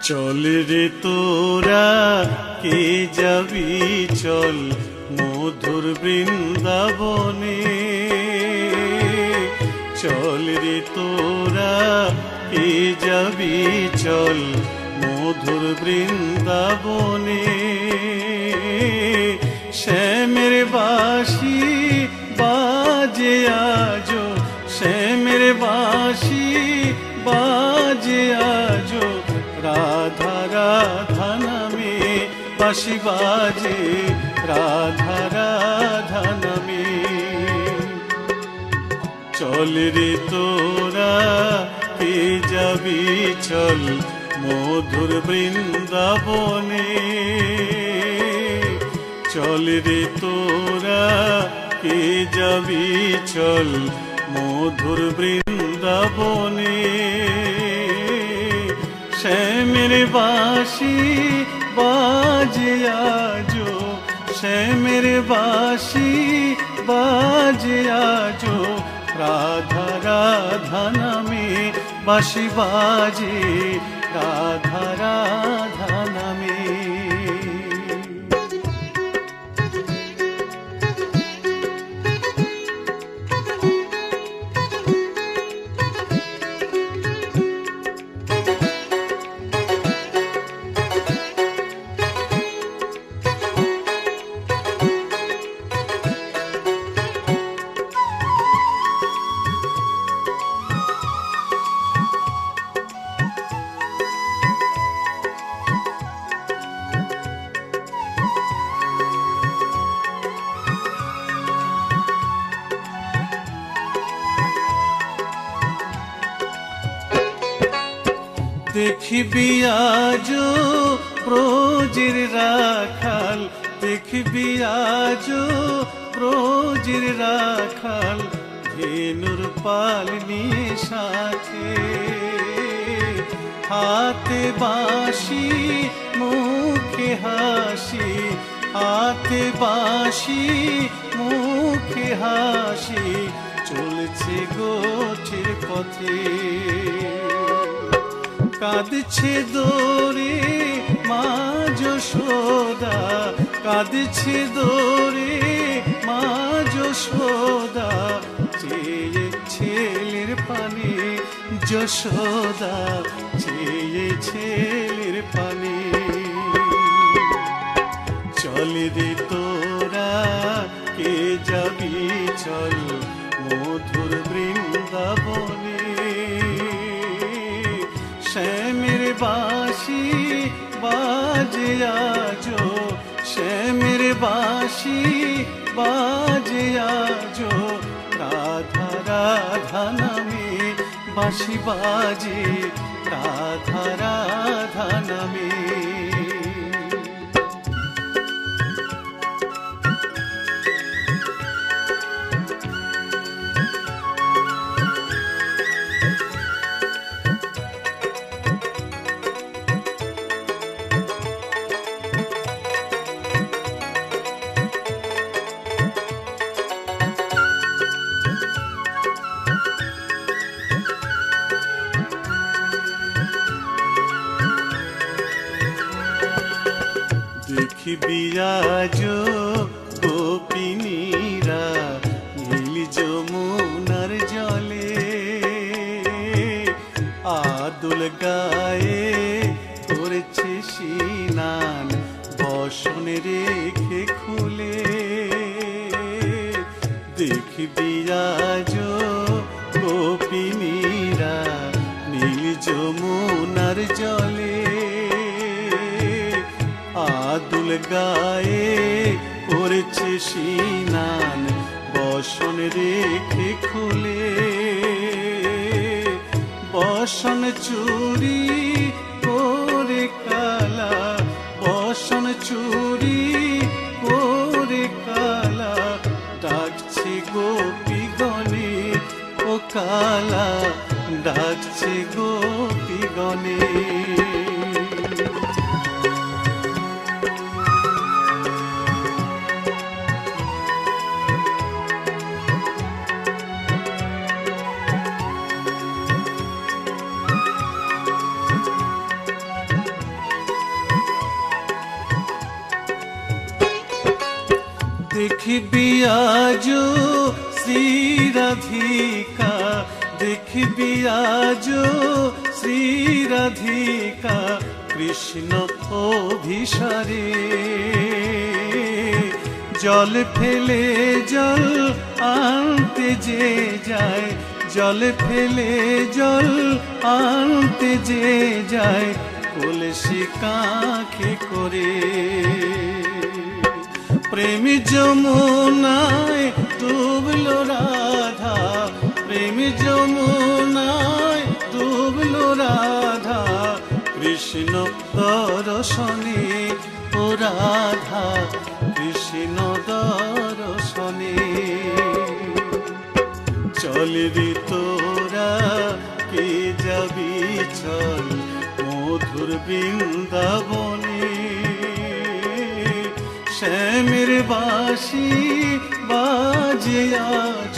চল রে তোরা কে যাবি চল মধুর বৃন্দাবনে, চল রে তোরা কে যাবি চল মধুর বৃন্দাবনে। শ্যামের বাঁশি বাজে আজো, শ্যামের বাঁশি বাজে আজো, রাধা রাধা নামে বাঁশি বাজে, রাধা রাধা নামে। চল রে তোরা কে যাবি চল মধুর বৃন্দাবনে, চল রে তোরা কে যাবি চল মধুর বৃন্দাবনে। শ্যামের বাঁশি বাজে আজো, শ্যামের বাঁশি বাজে আজো, রাধা রাধা নামে বাঁশি বাজে, রাধা রাধা নামে। দেখবি আজো ব্রজের রাখাল, দেখবি আজো ব্রজের রাখাল, ধেনুর পাল নিয়ে সাথে, হাতে বাঁশি মুখে হাসি, হাতে বাঁশি মুখে হাসি, চলছে গোছের পথে। কাঁদছে দোরে মা যশোদা, কাঁদছে দোরে মা যশোদা, চেয়ে ছেলের পানে যশোদা, চেয়ে ছেলের পানে। চল রে তোরা কে যাবি চল মধুর বৃন্দাবনে। শ্যামের বাঁশি বাজে আজো, শ্যামের বাঁশি বাজে আজো, রাধা রাধা নামে বাঁশি বাজে, রাধা রাধা নামে। দেখবি আজো গোপিনীরা নীল যমুনার জলে, আদুল গায়ে করেছে স্নান বসন রেখে খুলে। দেখবি আজো গোপিনীরা নীল যমুনার জলে, আদুল গায়ে করেছে স্নান বসন রেখে খুলে। বসন চুরি করে কালা, বসন চুরি করে কালা, ডাকছে গোপীগণে ও কালা, ডাকছে গোপীগণে। দেখবি আজ শ্রী রাধিকা, দেখবি আজ শ্রী রাধিকা কৃষ্ণ অভিসারে। জল ফেলে জল আনতে যে যায়, জল ফেলে জল আনতে যে যায় কলসি কাঁখে করে। প্রেম যমুনায় ডুবলো রাধা, প্রেম যমুনায় ডুবলো রাধা কৃষ্ণ দর্শনে। ও রাধা কৃষ্ণ দর্শনে। চল রে তোরা কে যাবি চল মধুর বৃন্দাবনে। শ্যামের বাঁশি বাজে আজ,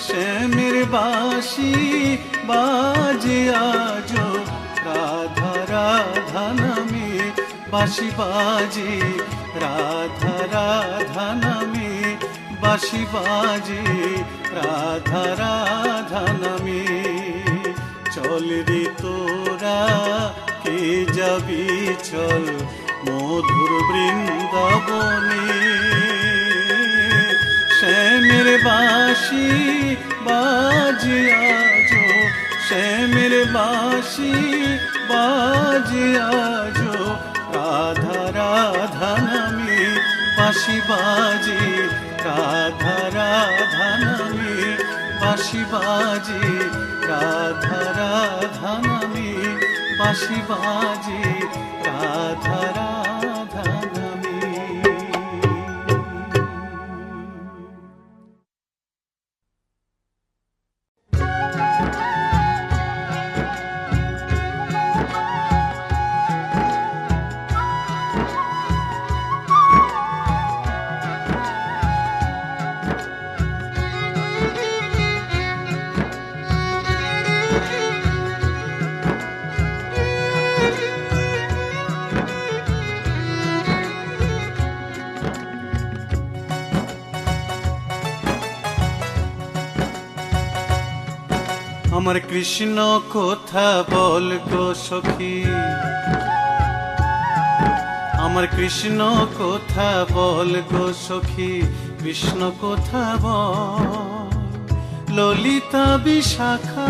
শ্যামের বাঁশি বাজে আজ রাধা রাধা নামে বাঁশি বাজে, রাধা রাধা নামে বাঁশি বাজে, রাধা রাধা নামে। চল রে তোরা কে যাবি চল মধুর বৃন্দাবনে। শ্যামের বাঁশি বাজে আজ, শ্যামের বাঁশি বাজে আজ রাধা রাধা নামে বাঁশি বাজে, রাধা রাধা নামে বাঁশি বাজে, রাধা রাধা নামে বাঁশি বাজে, রাধা রাধা নামে। আমার কৃষ্ণ কথা বল গো সখী, আমার কৃষ্ণ কথা বল গো সখী, কৃষ্ণ কথা বল। ললিতা বিশাখা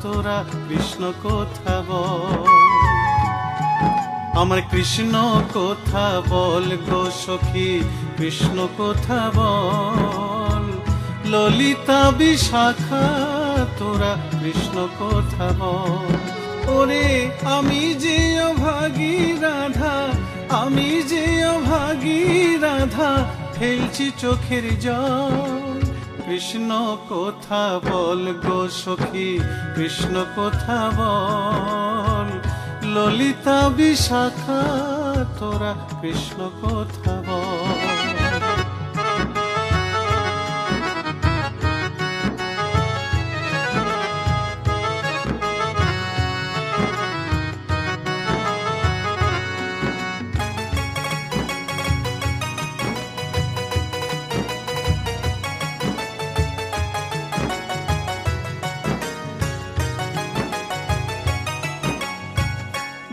তোরা কৃষ্ণ কথা বল। আমার কৃষ্ণ কথা বল গো সখী, কৃষ্ণ কথা বল। ললিতা বিশাখা তোরা কৃষ্ণ কথা বল। ওরে আমি যে অভাগী রাধা, আমি যে অভাগী রাধা ফেলছি চোখের জল। কৃষ্ণ কথা বল গো সখী, কৃষ্ণ কথা বল। ললিতা বিশাখা তোরা কৃষ্ণ কথা বল।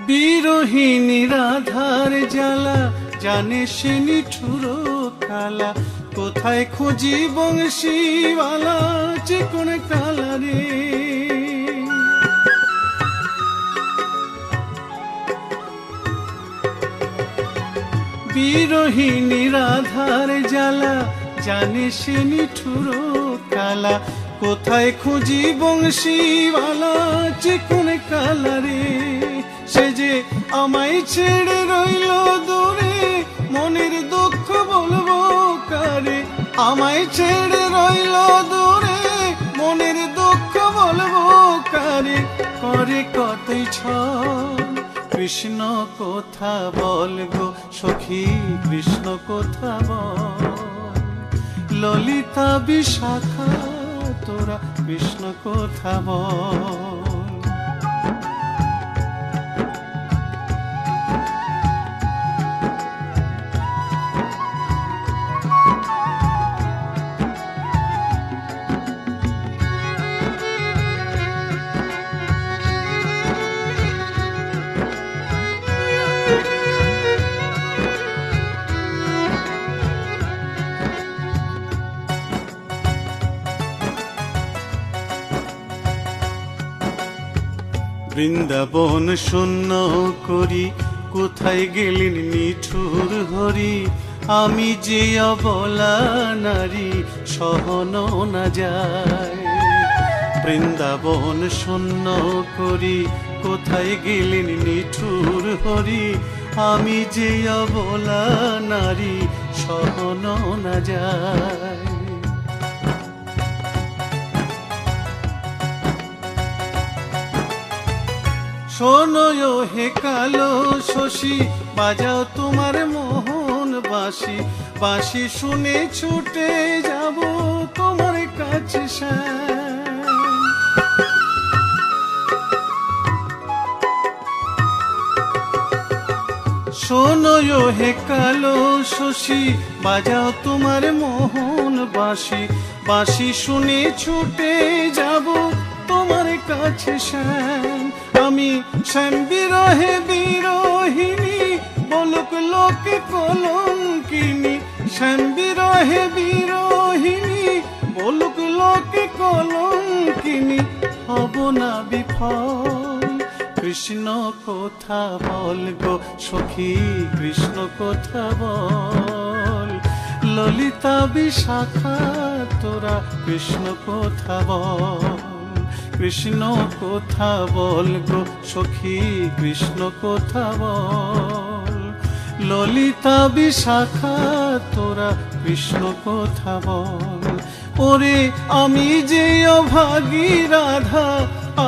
বিরোহিনী রাধার জ্বালা জানে সে নিঠুর কালা। কোথায় খুঁজি বংশীওয়ালা চিকন কালা রে। বিরোহিনী রাধার জ্বালা জানে সে নিঠুর কালা। কোথায় খুঁজি বংশীওয়ালা চিকন কালা রে। সে যে আমায় ছেড়ে রইল দূরে, মনের দুঃখ বলবো কারে। আমায় ছেড়ে রইল দূরে, মনের দুঃখ বলবো কারে। করে কতই ছল কৃষ্ণ কথা বল গো সখী, কৃষ্ণ কথা বল। ললিতা বিশাখা তোরা কৃষ্ণ কথা বল। বৃন্দাবন শূন্য করি, কোথায় গেলেন নিঠুর হরি? আমি যে অবলা নারী, সহনো না যায়। বৃন্দাবন শূন্য করি, কোথায় গেলেন নিঠুর হরি? আমি যে অবলা নারী, সহনো না যায়। শোনো হে কালো শশী, বাজাও তোমার মোহন বাঁশি। বাঁশি শুনে ছুটে যাব তোমার কাছে শ্যাম। শোনো হে কালো শশী, বাজাও তোমার মোহন বাঁশি। বাঁশি শুনে ছুটে যাব তোমার কাছে শ্যাম। আমি শ্যাম বিরহে বিরহিনী, বলুক লোকে কলঙ্কিনী। শ্যাম বিরহে বিরহিনী, বলুক লোকে কলঙ্কিনী। হব না বিফল, কৃষ্ণ কথা বল গো সখী, কৃষ্ণ কথা বল। ললিতা বিশাখা তোরা কৃষ্ণ কথা বল। কৃষ্ণ কথা বল গো সখী, কৃষ্ণ কথা বল। ললিতা বিশাখা তোরা কৃষ্ণ কথা বল। ওরে আমি যে অভাগী রাধা,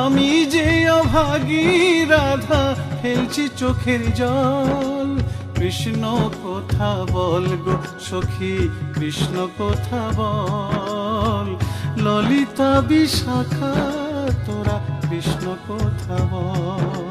আমি যে অভাগী রাধা, ফেলছি চোখের জল। কৃষ্ণ কথা বল গো সখী, কৃষ্ণ কথা বল। ললিতা বিশাখা তোরা কৃষ্ণ কথা বল।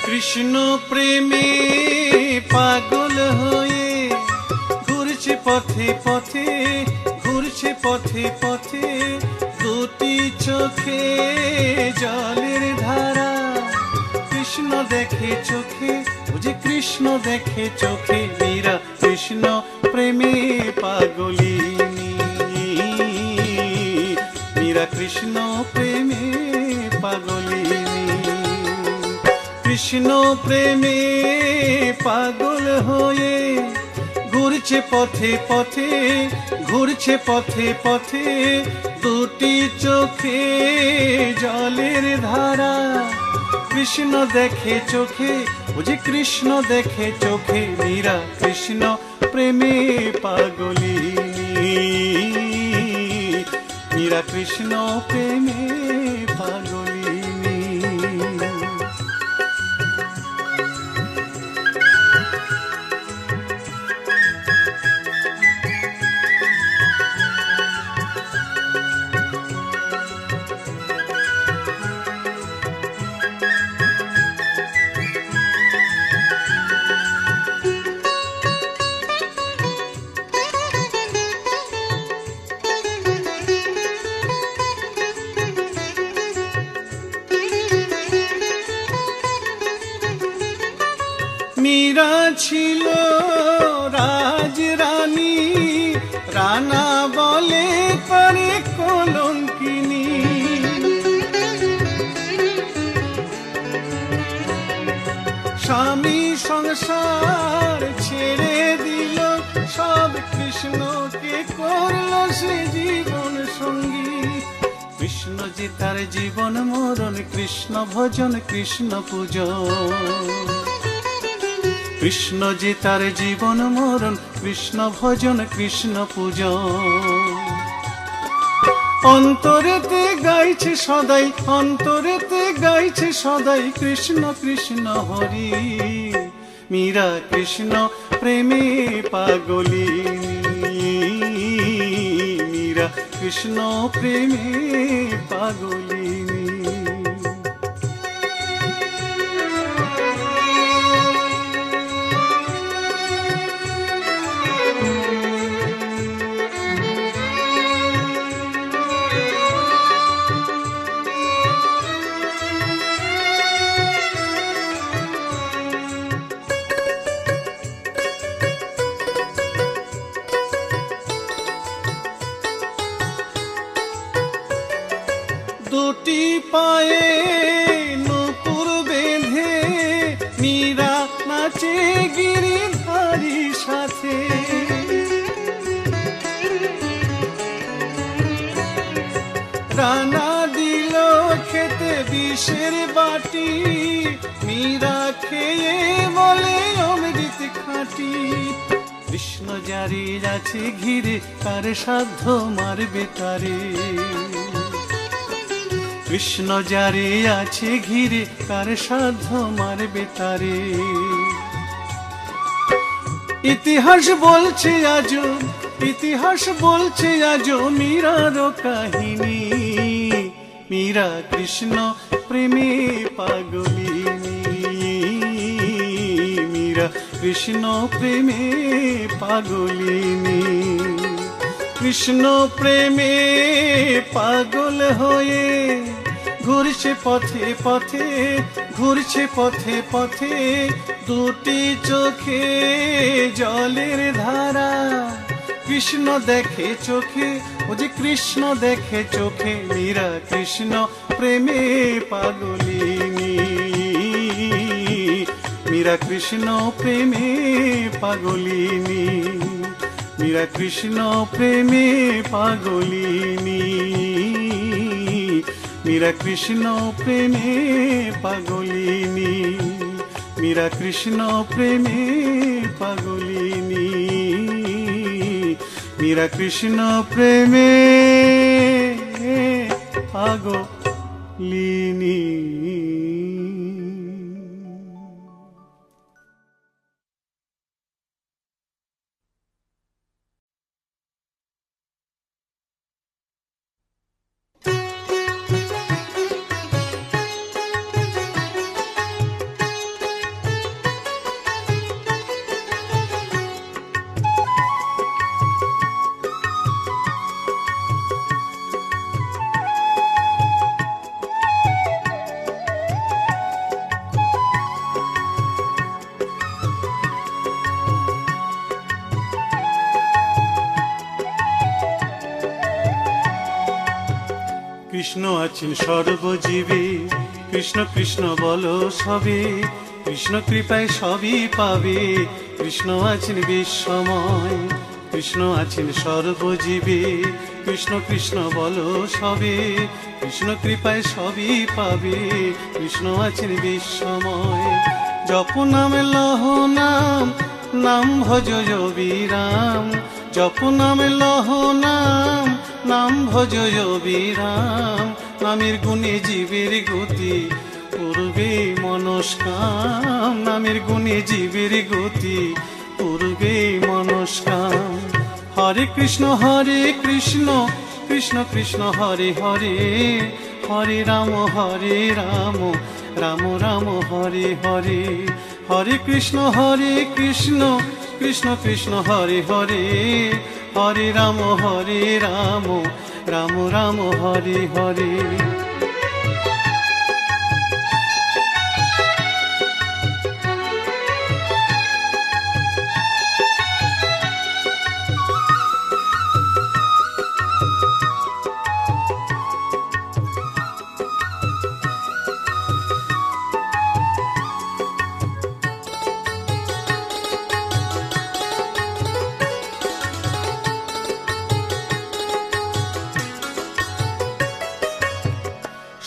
কৃষ্ণ প্রেমে পাগল হয়ে ঘুরছে পথে পথে, ঘুরছে পথে পথে। দুটি চোখে জলের ধারা, কৃষ্ণ দেখে চোখে, ও যে কৃষ্ণ দেখে চোখে। মীরা কৃষ্ণ প্রেমে পাগলিনী, মীরা কৃষ্ণ প্রেমে পাগলিনী। কৃষ্ণ প্রেমে পাগল হয়ে ঘুরছে পথে পথে, ঘুরছে পথে পথে। দুটি চোখে জলের ধারা, কৃষ্ণ দেখে চোখে, ও যে কৃষ্ণ দেখে চোখে। মীরা কৃষ্ণ প্রেমে পাগলিনী, মীরা কৃষ্ণ প্রেমে পাগলিনী। মীরা ছিল রাজরানী, রানা বলে পারে কলঙ্কিনী। স্বামী সংসার ছেড়ে দিল, সব কৃষ্ণকে করল সে কৃষ্ণ যে তার জীবন মরণ, কৃষ্ণ ভজন কৃষ্ণ পূজন। কৃষ্ণ যে তার জীবন মরণ, কৃষ্ণ ভজন কৃষ্ণ পূজন। অন্তরেতে গাইছে সদাই, অন্তরেতে গাইছে সদাই কৃষ্ণ কৃষ্ণ হরি। মীরা কৃষ্ণ প্রেমে পাগলিনী, মীরা কৃষ্ণ প্রেমে পাগলিনী। দুটি পায়ে নূপুর বেঁধে মীরা নাচে গিরিধারী সাথে। রানা দিল খেতে বিষের বাটি, মীরা খেয়ে বলে অমৃত খাঁটি। কৃষ্ণ জারি আছে ঘিরে, তার সাধ্য মারবে তারে। কৃষ্ণ যারে আছে ঘিরে, তার সাধ্য মারবে তারে। ইতিহাস বলছে আজো, ইতিহাস বলছে আজো মীরার কাহিনী। মীরা কৃষ্ণ প্রেমে পাগলিনী, মীরা কৃষ্ণ প্রেমে পাগলিনী। কৃষ্ণ প্রেমে পাগল হয়ে ঘুরছে পথে পথে, ঘুরছে পথে পথে। দুটি চোখে জলের ধারা, কৃষ্ণ দেখে চোখে, ও যে কৃষ্ণ দেখে চোখে। মীরা কৃষ্ণ প্রেমে পাগলিনী, মীরা কৃষ্ণ প্রেমে পাগলিনী, মীরা কৃষ্ণ প্রেমে পাগলিনী, মীরা কৃষ্ণ প্রেমে পাগলিনী, মীরা কৃষ্ণ প্রেমে পাগলিনী, মীরা কৃষ্ণ প্রেমে পাগলিনী। কৃষ্ণ আছেন সর্বজীবে, কৃষ্ণ কৃষ্ণ বলো সবে। কৃষ্ণ কৃপায় সবই পাবে, কৃষ্ণ আছেন বিশ্বময়। কৃষ্ণ আছেন সর্বজীবে, কৃষ্ণ কৃষ্ণ বলো সবে। কৃষ্ণ কৃপায় সবই পাবে, কৃষ্ণ আছেন বিশ্বময়। জপ নাম লহ নাম, নাম ভজ বিরাম। জপ নাম লহ নাম, নাম ভজ বিরাম। নামের গুণে জীবের গতি, পূর্বে মনস্কাম। নামের গুণে জীবের গতি, পূর্বে মনস্কাম। হরে কৃষ্ণ কৃষ্ণ কৃষ্ণ হরে হরে। হরে রাম রাম রাম হরে হরে। হরে কৃষ্ণ কৃষ্ণ কৃষ্ণ হরে হরে। হরে রাম রাম রাম হরে হরে।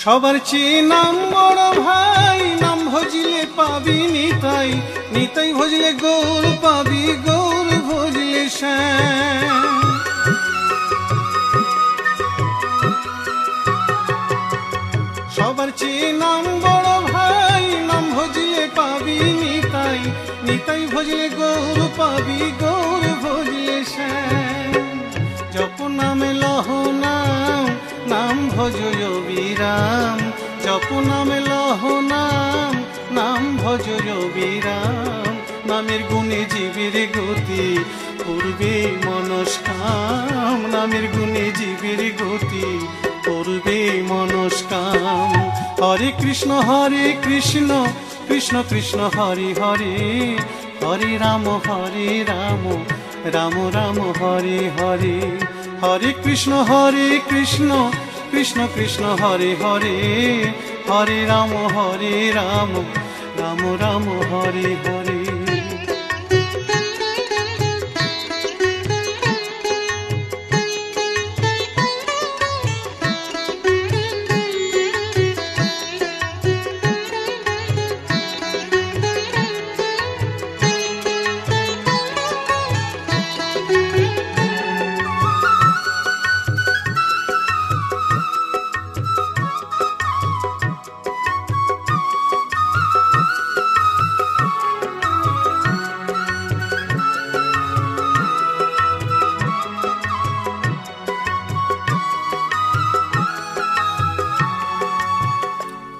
সবার চেয়ে নাম বড় ভাই, নাম ভজিলে পাবি নিতাই, নিতাই ভজলে গৌর পাবি, গৌর ভজলে শ্যাম। সবার চেয়ে নাম বড় ভাই, নাম ভজিলে পাবি নিতাই, নিতাই ভজলে গৌর পাবি, গৌর ভজলে শ্যাম। জপ নামে লহ নাম, নাম ভজ বিরাম, জপ নামে লহ নাম, নাম ভজ বিরাম। নামের গুণে জীবের গতি পূর্বে মনস্কাম, নামের গুণে জীবের গতি পূর্বে মনস্কাম। হরে কৃষ্ণ কৃষ্ণ কৃষ্ণ হরে হরে, হরে রাম রাম রাম হরে হরে। হরে কৃষ্ণ কৃষ্ণ কৃষ্ণ হরে হরে, হরে রাম রাম রাম হরে হরে।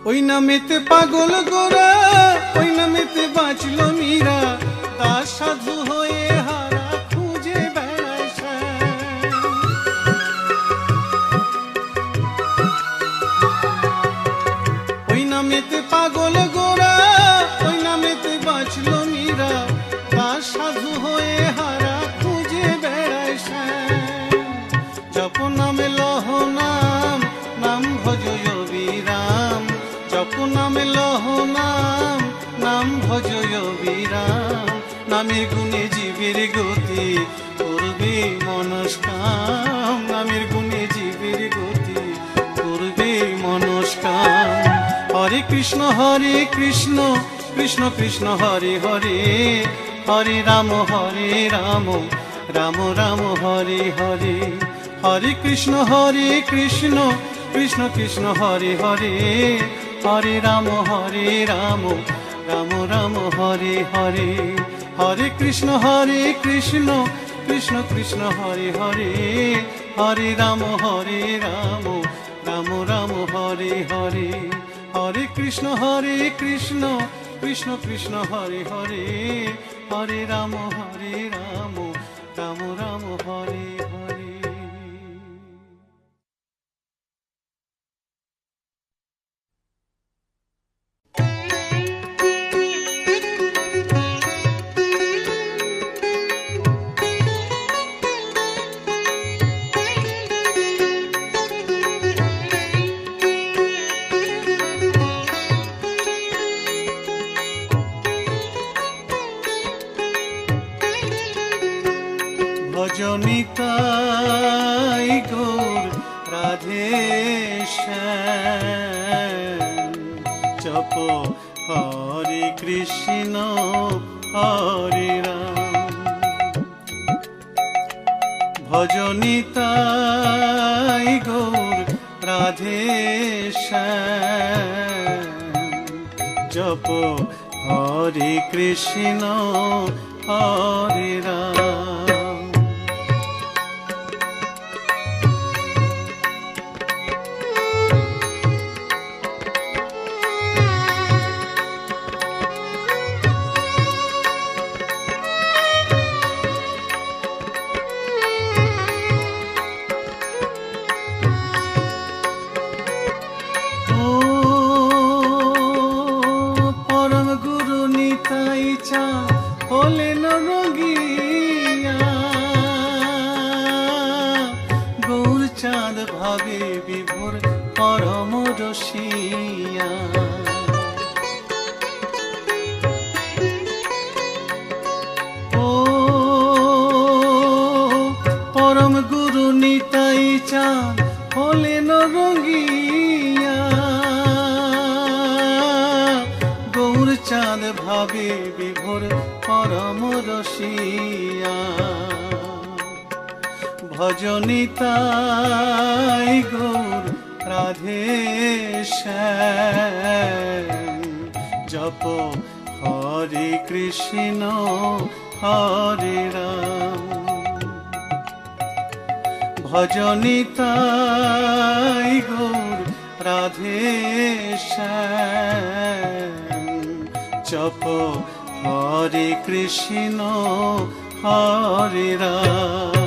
ওই নামেতে পাগল গোরা, ওই নামেতে বাঁচল মীরা, দাস সাধু হয়ে হারা খুঁজে বেড়ায় শ্যাম। ওই নামেতে পাগল গোরা, ওই নামেতে বাঁচল মীরা, দাস সাধু হয়ে হারা খুঁজে বেড়ায় শ্যাম। জপ নামে লহ নাম, নাম ভজ বিরাম, জপ নামে লহ নাম, নাম ভজ বিরাম। নামের গুণে জীবের গতি করবে মনস্কাম, নামের গুণে জীবের গতি করবে মনস্কাম। হরে কৃষ্ণ কৃষ্ণ কৃষ্ণ হরে হরে, হরে রাম রাম রাম হরে হরে। হরে কৃষ্ণ কৃষ্ণ কৃষ্ণ হরে হরে, হরে রাম রাম রাম হরে হরে। হরে কৃষ্ণ কৃষ্ণ কৃষ্ণ হরে হরে, হরে রাম রাম রাম হরে হরে। হরে কৃষ্ণ কৃষ্ণ কৃষ্ণ হরে হরে, হরে রাম রাম হরে হরে। ভজনিতাই গৌর রাধে শ্যাম, জপ হরে কৃষ্ণ হরে রাম। ভজনিতাই গৌর রাধে শ্যাম, জপ হরে কৃষ্ণ হরে রাম। হলেন রঙ্গিয়া গৌর চাঁদ ভাবে বিভোর পরম রসিয়া। ও পরম গুরু নিতাই চাঁদ হলেন রঙ্গিয়া ভাবে বিভোর পরম রসিয়া। ভজনিতাই গৌর রাধে শ্যাম, জপ হরে কৃষ্ণ হরে রাম। ভজনিতাই গৌর রাধে শ্যাম, জপ হরে কৃষ্ণ হরে রাম।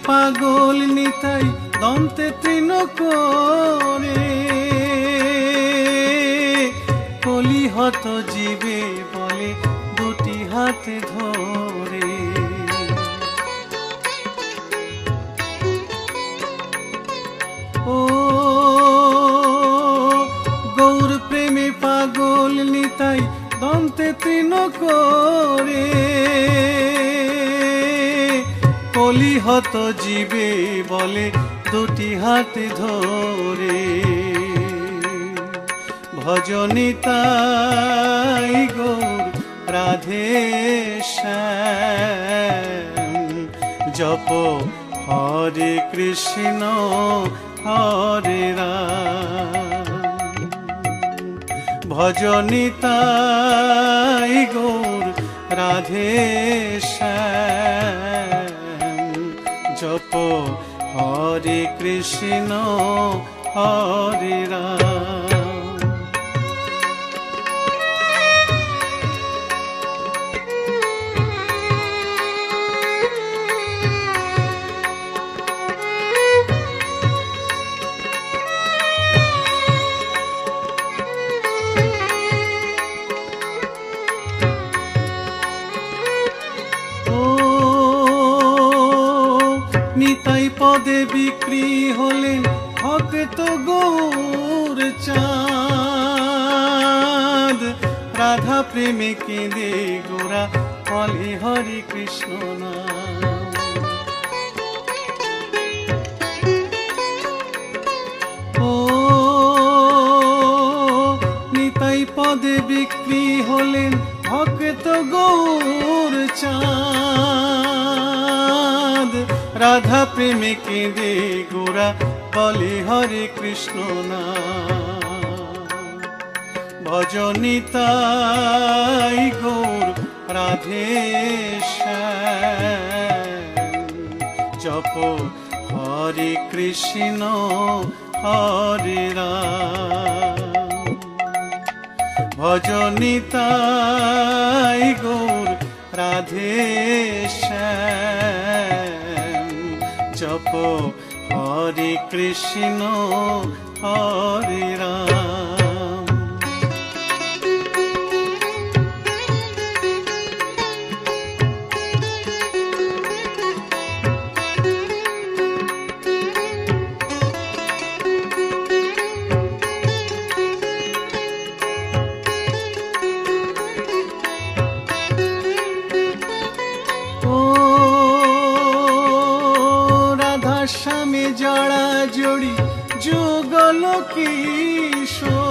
পাগল নিতাই দন্তে তৃণ করে, কলিহত জীবে বলে দুটি হাতে ধরে। ও গৌর প্রেমে পাগল নিতাই দন্তে তৃণ করে, কলিহত জীবে বলে দুটি হাতে ধরে। ভজনিতাই গৌর রাধে শ্যাম, জপ হরে কৃষ্ণ হরে রাম। ভজনিতাই গৌর রাধে শ্যাম, জপ হরে কৃষ্ণ হরে রাম। নিতাই পদে বিক্রি হলেন ভক্ত গৌর চাঁদ, রাধা প্রেমে কেঁদে গোরা বলে হরে কৃষ্ণ নাম। ও নিতাই পদে বিক্রি হলেন ভক্ত গৌর চাঁদ, রাধা প্রেমে কেঁদে গোরা বলে হরে কৃষ্ণ নাম। ভজনিতাই গৌর রাধে শ্যাম, জপ হরে কৃষ্ণ হরে রাম। ভজনিতাই গৌর রাধে শ্যাম, জপ হরে কৃষ্ণ হরে রাম। স্বামী জড়া জড়ি যুগল কিশোর,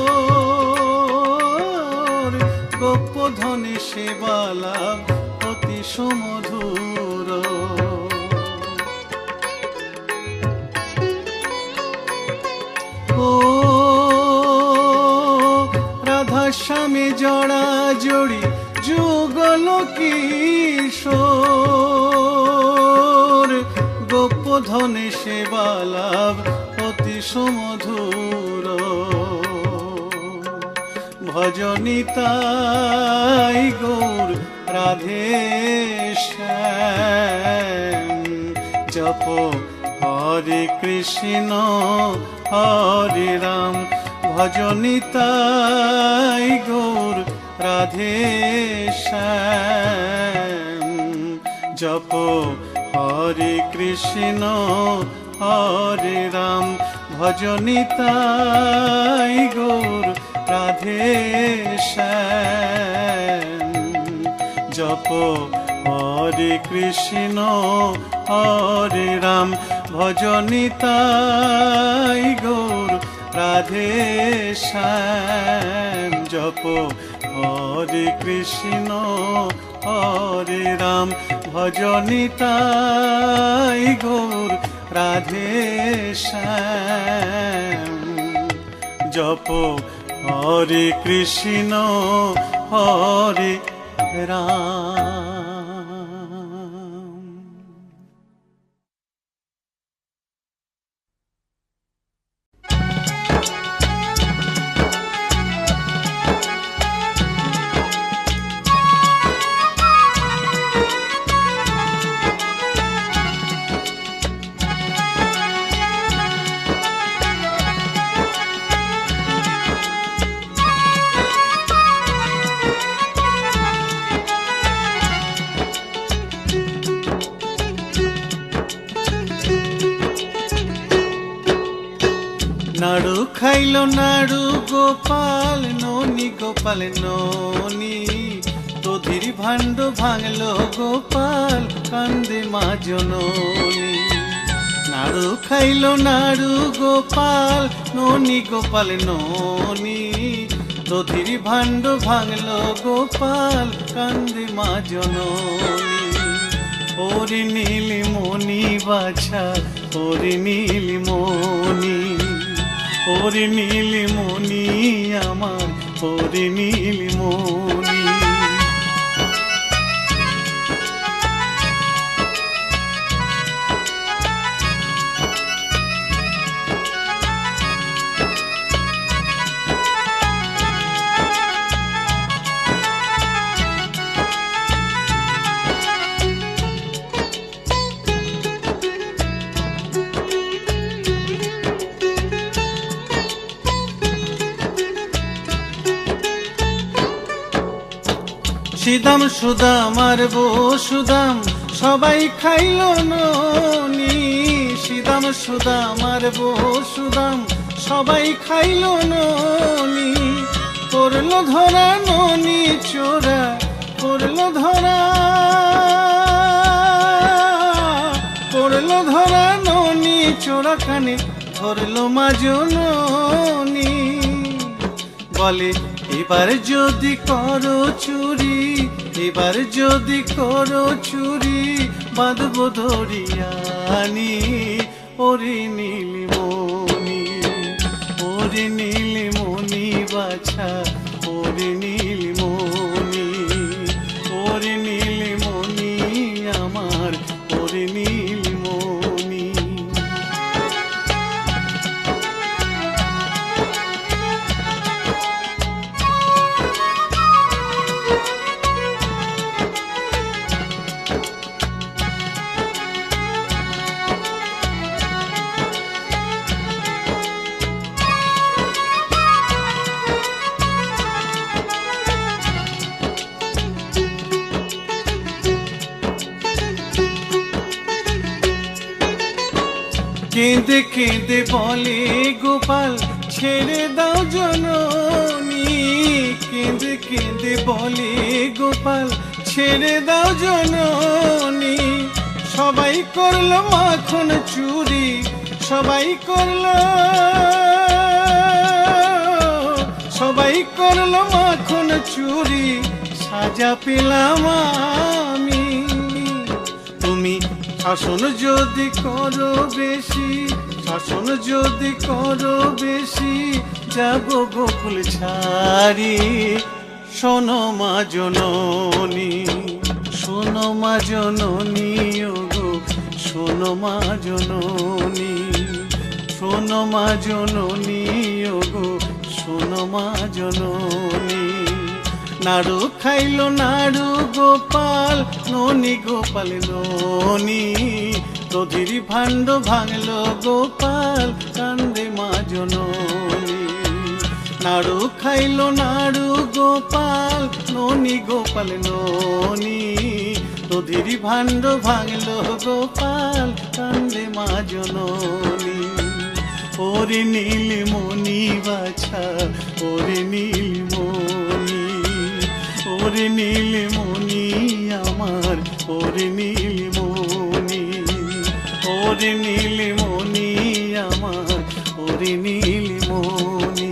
গোপধনে সেবা লাভ অতি সুমধুর। ও রাধা স্বামী জড়া জড়ি যুগল কিশোর, গোপধনে সেবা লাভ অতি সুমধুর। ভজনিতাই গৌর রাধে শ্যাম, জপ হরে কৃষ্ণ হরে রাম। ভজনিতাই গৌর রাধে শ্যাম, জপ হরে কৃষ্ণ হরে রাম ভজ নিতাই গৌর রাধে শ্যাম। জপ হরে কৃষ্ণ হরে রাম ভজ নিতাই গৌর রাধে শ্যাম। জপ হরে কৃষ্ণ হরে রাম ভজ নিতাই গৌর রাধে শ্যাম। জপ হরে কৃষ্ণ হরে রাম। নাড়ু খাইলো নাড়ু গোপাল ননি গোপাল ননি, দধির ভাণ্ড ভাঙলো গোপাল কান্দে মা জননী। নাড়ু খাইলো নাড়ু গোপাল ননি গোপাল ননি, দধির ভাণ্ড ভাঙলো গোপাল কান্দে মা জননী। ওরে নীলমণি বাছা ওরে নীলমণি, ওরে নীলমণি আমার ওরে নীলমণি। সিদাম সুদাম আর বসুদাম সবাই খাইলো ননি, সিদাম সুদাম আর বসুদাম সবাই খাইলো ননি। করলো ধরা ননি চোরা করলো ধরা, করলো ধরা ননি চোরা কানে ধরলো মা জননী। বলে এবার যদি করো চুরি, এবার যদি করো চুরি বাঁধবো দড়িয়ানি। ওরে নীলমণি ওরে নীলমণি বাছা ওরে নীলমণি, ওরে নীলমণি আমার ওরে নীলমণি। কেঁদে কেঁদে বলে গোপাল ছেড়ে দাও জননী, কেঁদে কেঁদে বলে গোপাল ছেড়ে দাও জননী। সবাই করলো মাখন চুরি, সবাই করলো, সবাই করলো মাখন চুরি সাজা পেলাম আমি। তুমি শাসন যদি করো বেশি, শাসন যদি করো বেশি যাব গোকুল ছাড়ি। শোনো মা জননী শোনো মা জননী ওগো শোনো মা জননী, শোনো মা জননী ওগো শোনো মা জননী। নাড়ু খাইলো নাড়ু গোপাল ননি গোপাল ননি, দধির ভাণ্ড ভাঙলো গোপাল কান্দে মা জননী। নাড়ু খাইলো নাড়ু গোপাল ননি গোপাল ননি, দধির ভাণ্ড ভাঙল গোপাল, কান্দে মা জননী। ওরে নীলমণি বাছা, ওরে নীলমণি, ওরে নীলমণি আমার, ওরে নীলমণি, ওরে নীলমণি আমার, ওরে নীলমণি।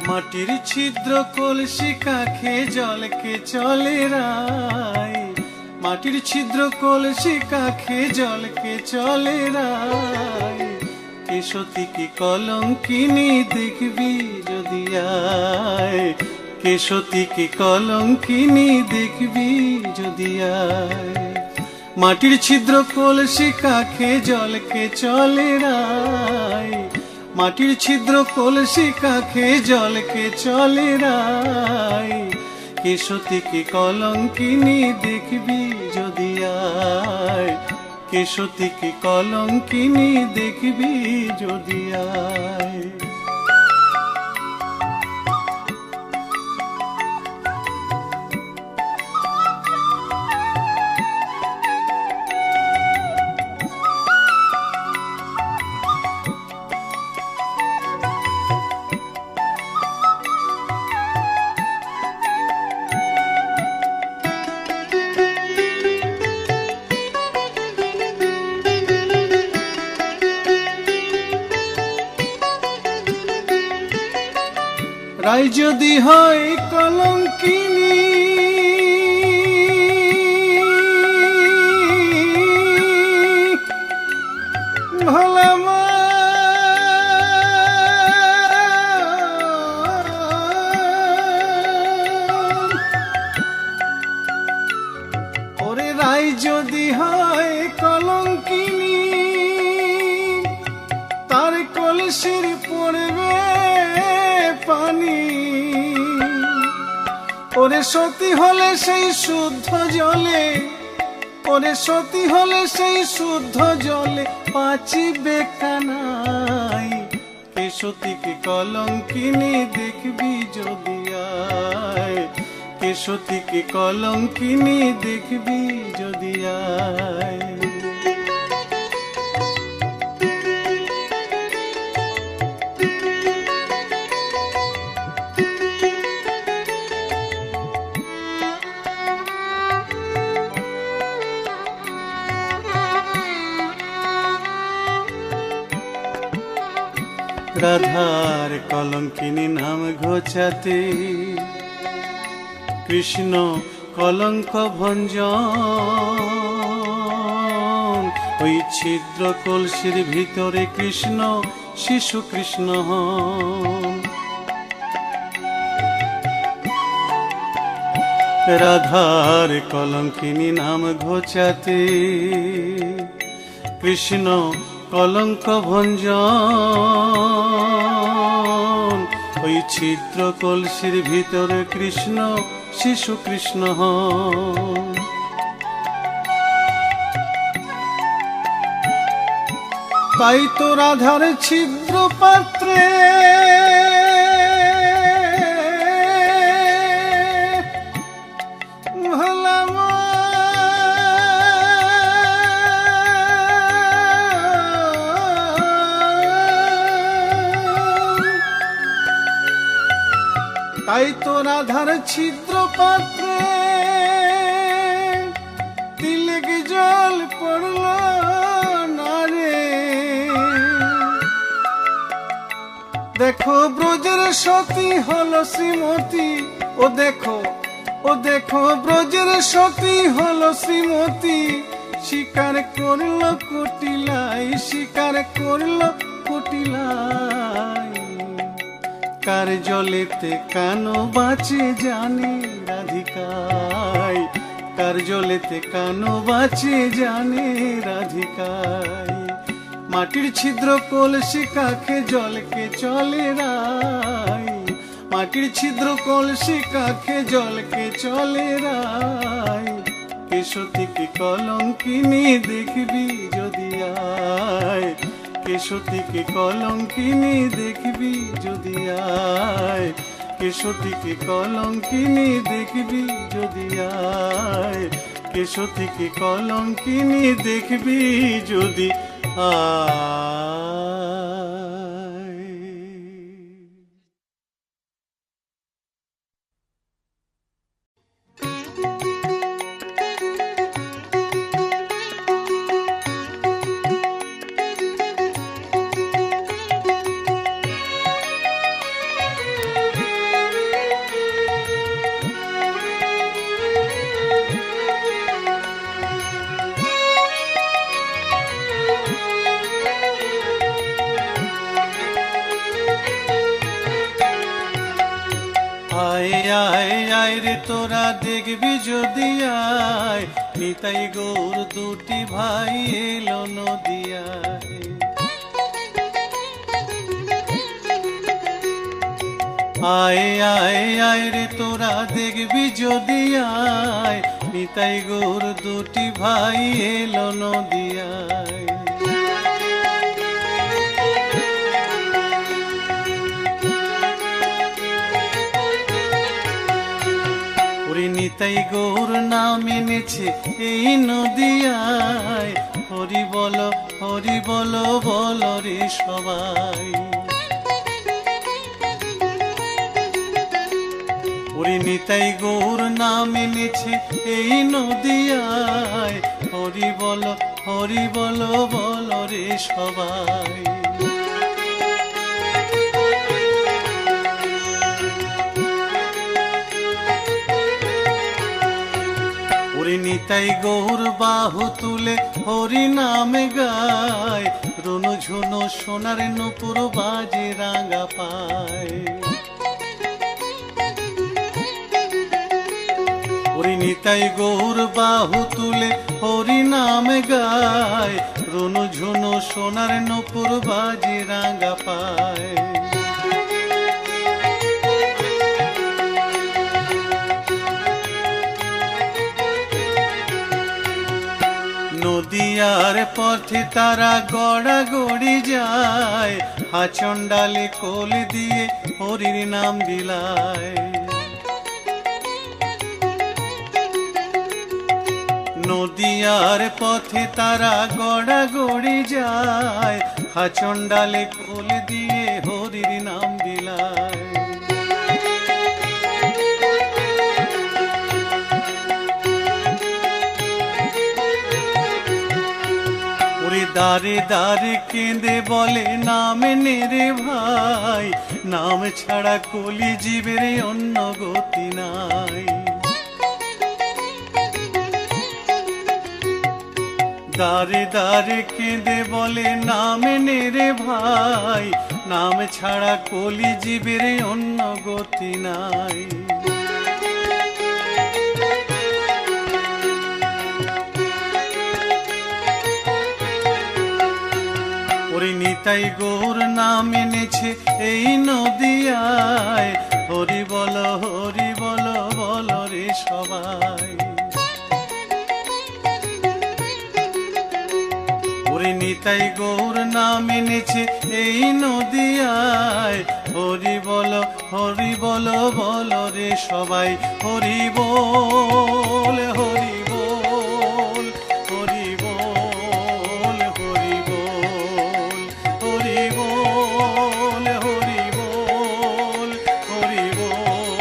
মাটির ছিদ্র কলসি কাখে জলকে চলে রায়, মাটির ছিদ্র কলসি কাখে জলকে চলে রায়। কেশতী কি কলঙ্কিনী দেখবি যদি আয়, কেশতী কি কলঙ্কিনী দেখবি যদি আয়। মাটির ছিদ্র কলসি কাখে জলকে চলে রায়, মাটির ছিদ্র কলসি কাখে জলকে চলে রায়। কেশতী কি কলঙ্কিনী দেখবি যদি আয়, কেশতী কি কলঙ্কিনী দেখবি যদি আয়। রাই যদি হয় কলঙ্কিনী, ভোলা মা ওরে রাই যদি হয় কলঙ্কিনী, তার কলসির পড়বে পানি। ওরে সতী হলে সেই শুদ্ধ জলে, ওরে সতী হলে সেই শুদ্ধ জলে বাঁচিবে কানাই। কেশতী কি কলঙ্কিনী দেখবি যদি আয়, কেশতী কি কলঙ্কিনী দেখবি যদি আয়। রাধার কলঙ্কিনী নাম ঘোচাতে কৃষ্ণ কলঙ্ক ভঞ্জন। ওই ছিদ্র কলসির ভিতরে কৃষ্ণ শিশু কৃষ্ণ হন। রাধার কলঙ্কিনী নাম ঘোচাতে কৃষ্ণ কলঙ্ক ভঞ্জন। ওই ছিদ্র কলসির ভিতরে কৃষ্ণ শিশু কৃষ্ণ হন। তাই তো রাধার ছিদ্র পাত্রে তাই তো রাধার ছিদ্র পাত্রে তিলক জল পড়ল না রে। দেখো ব্রজের সতী হল শ্রীমতী, ও দেখো ব্রজের সতী হল শ্রীমতী, স্বীকার করল কুটিলাই, স্বীকার করল কুটিলাই। কার জলেতে কানো বাঁচে জানে রাধিকাই, কার জলেতে কানো বাঁচে জানে রাধিকাই। মাটির ছিদ্র কলসি কাখে জলকে চলে রাই, মাটির ছিদ্র কলসি কাখে জলকে চলে রাই। কেশতীকে কলঙ্কিনী দেখবি যদি আয়, কেশতীকে কলঙ্কিনী দেখবি যদি আয়, কেশতীকে কলঙ্কিনী দেখবি যদি আয়, কেশতীকে কলঙ্কিনী দেখবি যদি আয়। আয় রে তোরা দেখবি যদি আয়, নিতাই গৌর দুটি ভাই এলো নদিয়ায়। আয় রে তোরা দেখবি যদি আয়, নিতাই গৌর দুটি ভাই এলো নদিয়ায়। নিতাই গৌর নাম এনেছে এই নদিয়ায়, হরি বলো বল রে সবাই। ওরে নিতাই গৌর নাম এনেছে এই নদিয়ায়, হরি বলো বল রে সবাই। নিতাই গৌর বাহু তুলে হরি নামে গায়, রনু ঝুনো সোনার নুপুর বাজে রাঙা পায়। ওরে নিতাই গৌর বাহু তুলে হরি নামে গায়, রনু ঝুনো সোনার নুপুর বাজে রাঙা পায়। নদিয়ার পথে তারা গড়াগড়ি যায়, হাচন্ডালে কোল দিয়ে হরির নাম বিলায়। নদিয়ার পথে তারা গড়াগড়ি যায়, হাচন্ডালে কোল দিয়ে হরির নাম বিলায়। দারে দারে কেঁদে বলে নাম নে রে ভাই, নাম ছাড়া কলি জীবের অন্য গতি নাই। দারে দারে কেঁদে বলে নাম নে রে ভাই, নাম ছাড়া কলি জীবের অন্য গতি নাই। নিতাই গৌর নাম এনেছে এই নদিয়ায়, হরি বল বল রে সবাই। ওরে নিতাই গৌর নাম এনেছে এই নদিয়ায়, হরি বল বল রে সবাই। হরি বল হরি বল, হরি বল হরি বল, হরি বল হরি বল, হরি বল।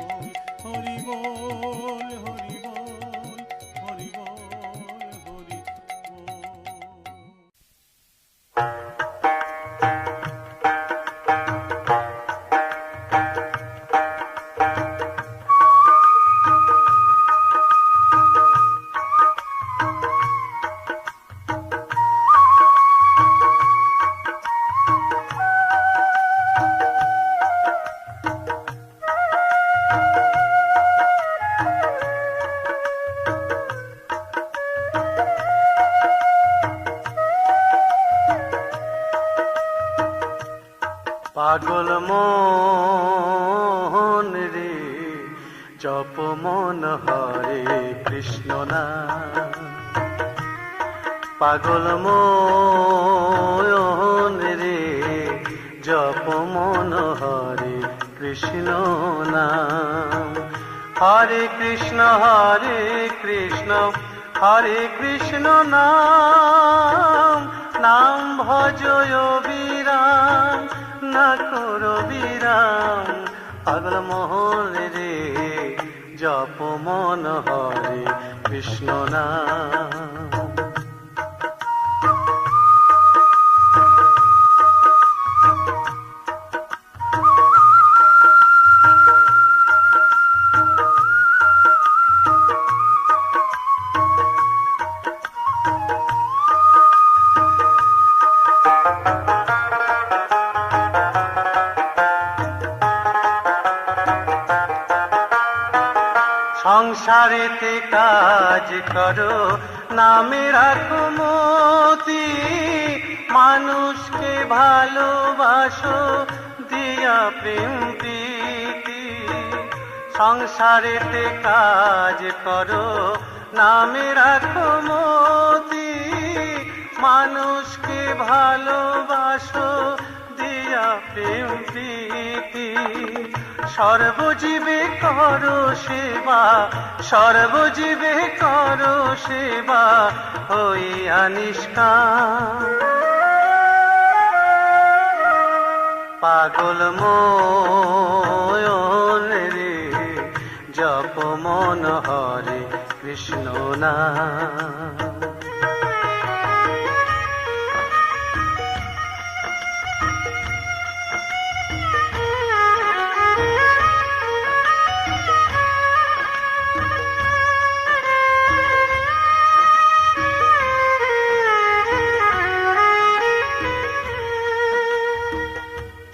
হরি বল, হরি বল, হরি বল, হরি বল। পাগল মন রে জপ মন হরে কৃষ্ণ নাম, পাগল মন রে জপ মন হরে কৃষ্ণ নাম। হরে কৃষ্ণ হরে কৃষ্ণ নাম, নাম ভজয় বিরাম না করো বিরাম। পাগল মোহন রে জপ মন হরে কৃষ্ণ নাম। সংসারেতে কাজ করো নামে রাখো মতি, মানুষকে ভালোবাসো দিয়া প্রেম প্রীতি। সংসারেতে কাজ করো নামে রাখো মতি, মানুষকে ভালোবাসো দিয়া প্রেম প্রীতি। সর্বজীবে করো সেবা, সর্বজীবে করো সেবা হইয়া নিষ্কাম। পাগল মন রে জপ মন হরে কৃষ্ণ নাম।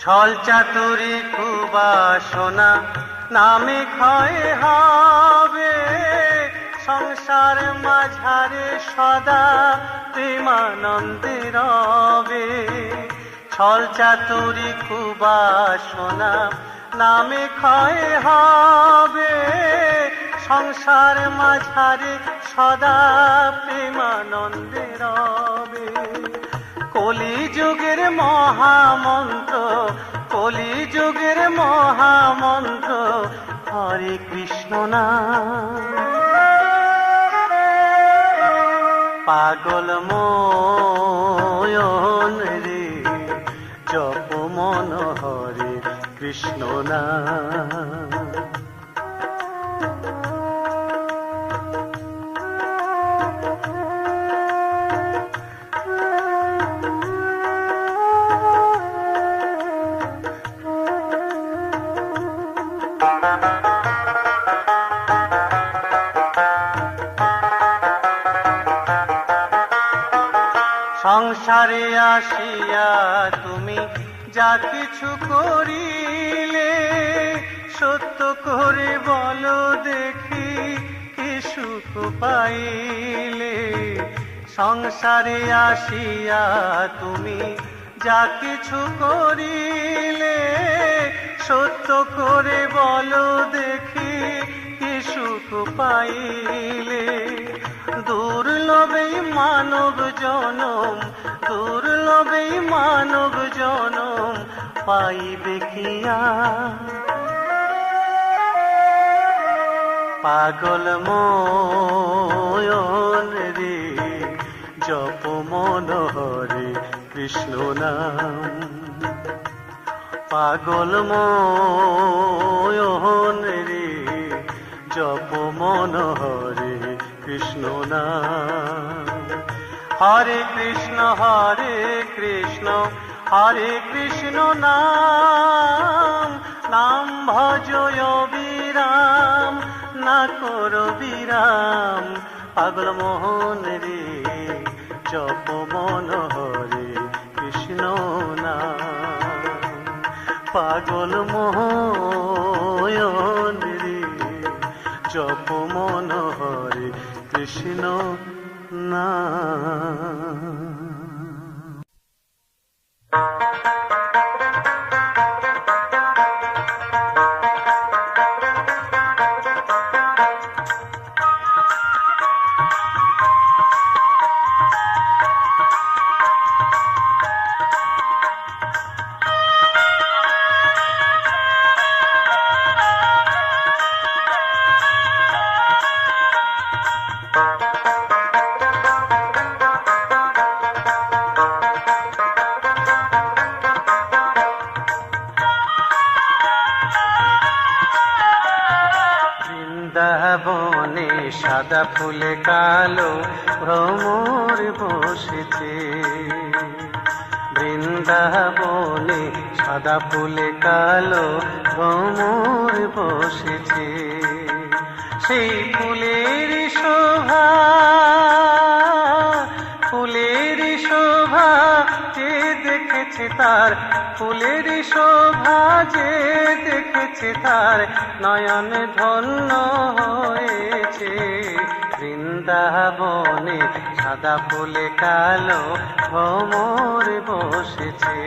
ছল চাতুরি কুবাসনা নামে ক্ষয় হবে, সংসার মাঝারে সদা প্রেমানন্দে রবে। ছল চাতুরি কুবাসনা নামে ক্ষয় হবে, সংসার মাঝারে সদা প্রেমানন্দে রবে। কলিযুগের মহামন্ত্র, কলিযুগের মহামন্ত্র হরে কৃষ্ণ নাম। পাগল মন রে জপ মন হরে কৃষ্ণ নাম। সংসারে আসিয়া তুমি যা কিছু করিলে, সত্য করে বলো দেখি কি সুখ পাইলে। সংসারে আসিয়া তুমি যা কিছু করিলে, সত্য করে বলো দেখি কি সুখ পাইলে। দুর্লভেই মানব জনম, দুর্লভেই মানব জনম পাইবে কিয়া। পাগল ময়ন রে জপ মন হরে কৃষ্ণ নাম। পাগল ময়ন রে জপ মন হরে কৃষ্ণ নাম। হরে কৃষ্ণ হরে কৃষ্ণ নাম। নাম ভজয় বিরাম না করো বিরাম। পাগল মোহন রে জপ মন হরে কৃষ্ণ নাম। পাগল মোহন রে জপ মন হরে কৃষ্ণ নাম। বৃন্দাবনে সাদা ফুলে কালো ভ্রমর বসেছে। বৃন্দাবনে সাদা ফুলে কালো ভ্রমর বসেছে। সেই ফুলের শোভা, ফুলের শোভা যে দেখেছে তার, ফুলের শোভা যে দেখেছে তার নয়ন ধন্য হয়েছে। বৃন্দাবনে সাদা ফুলে কালো ভ্রমর বসেছে।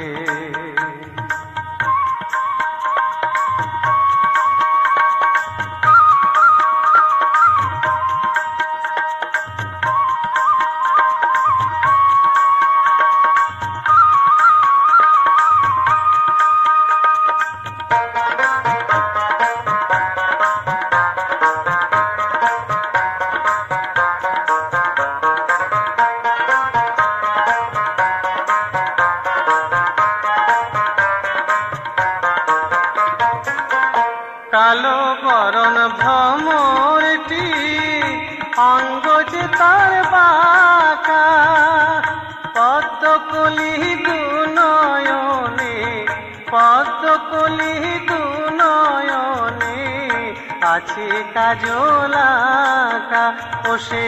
কালো বরণ ভ্রমরটি অঙ্গ যে তার বাঁকা। পদ্মকলি দুনয়নে, পদ্মকলি দুনয়নে আছে কাজল আঁকা। ও সে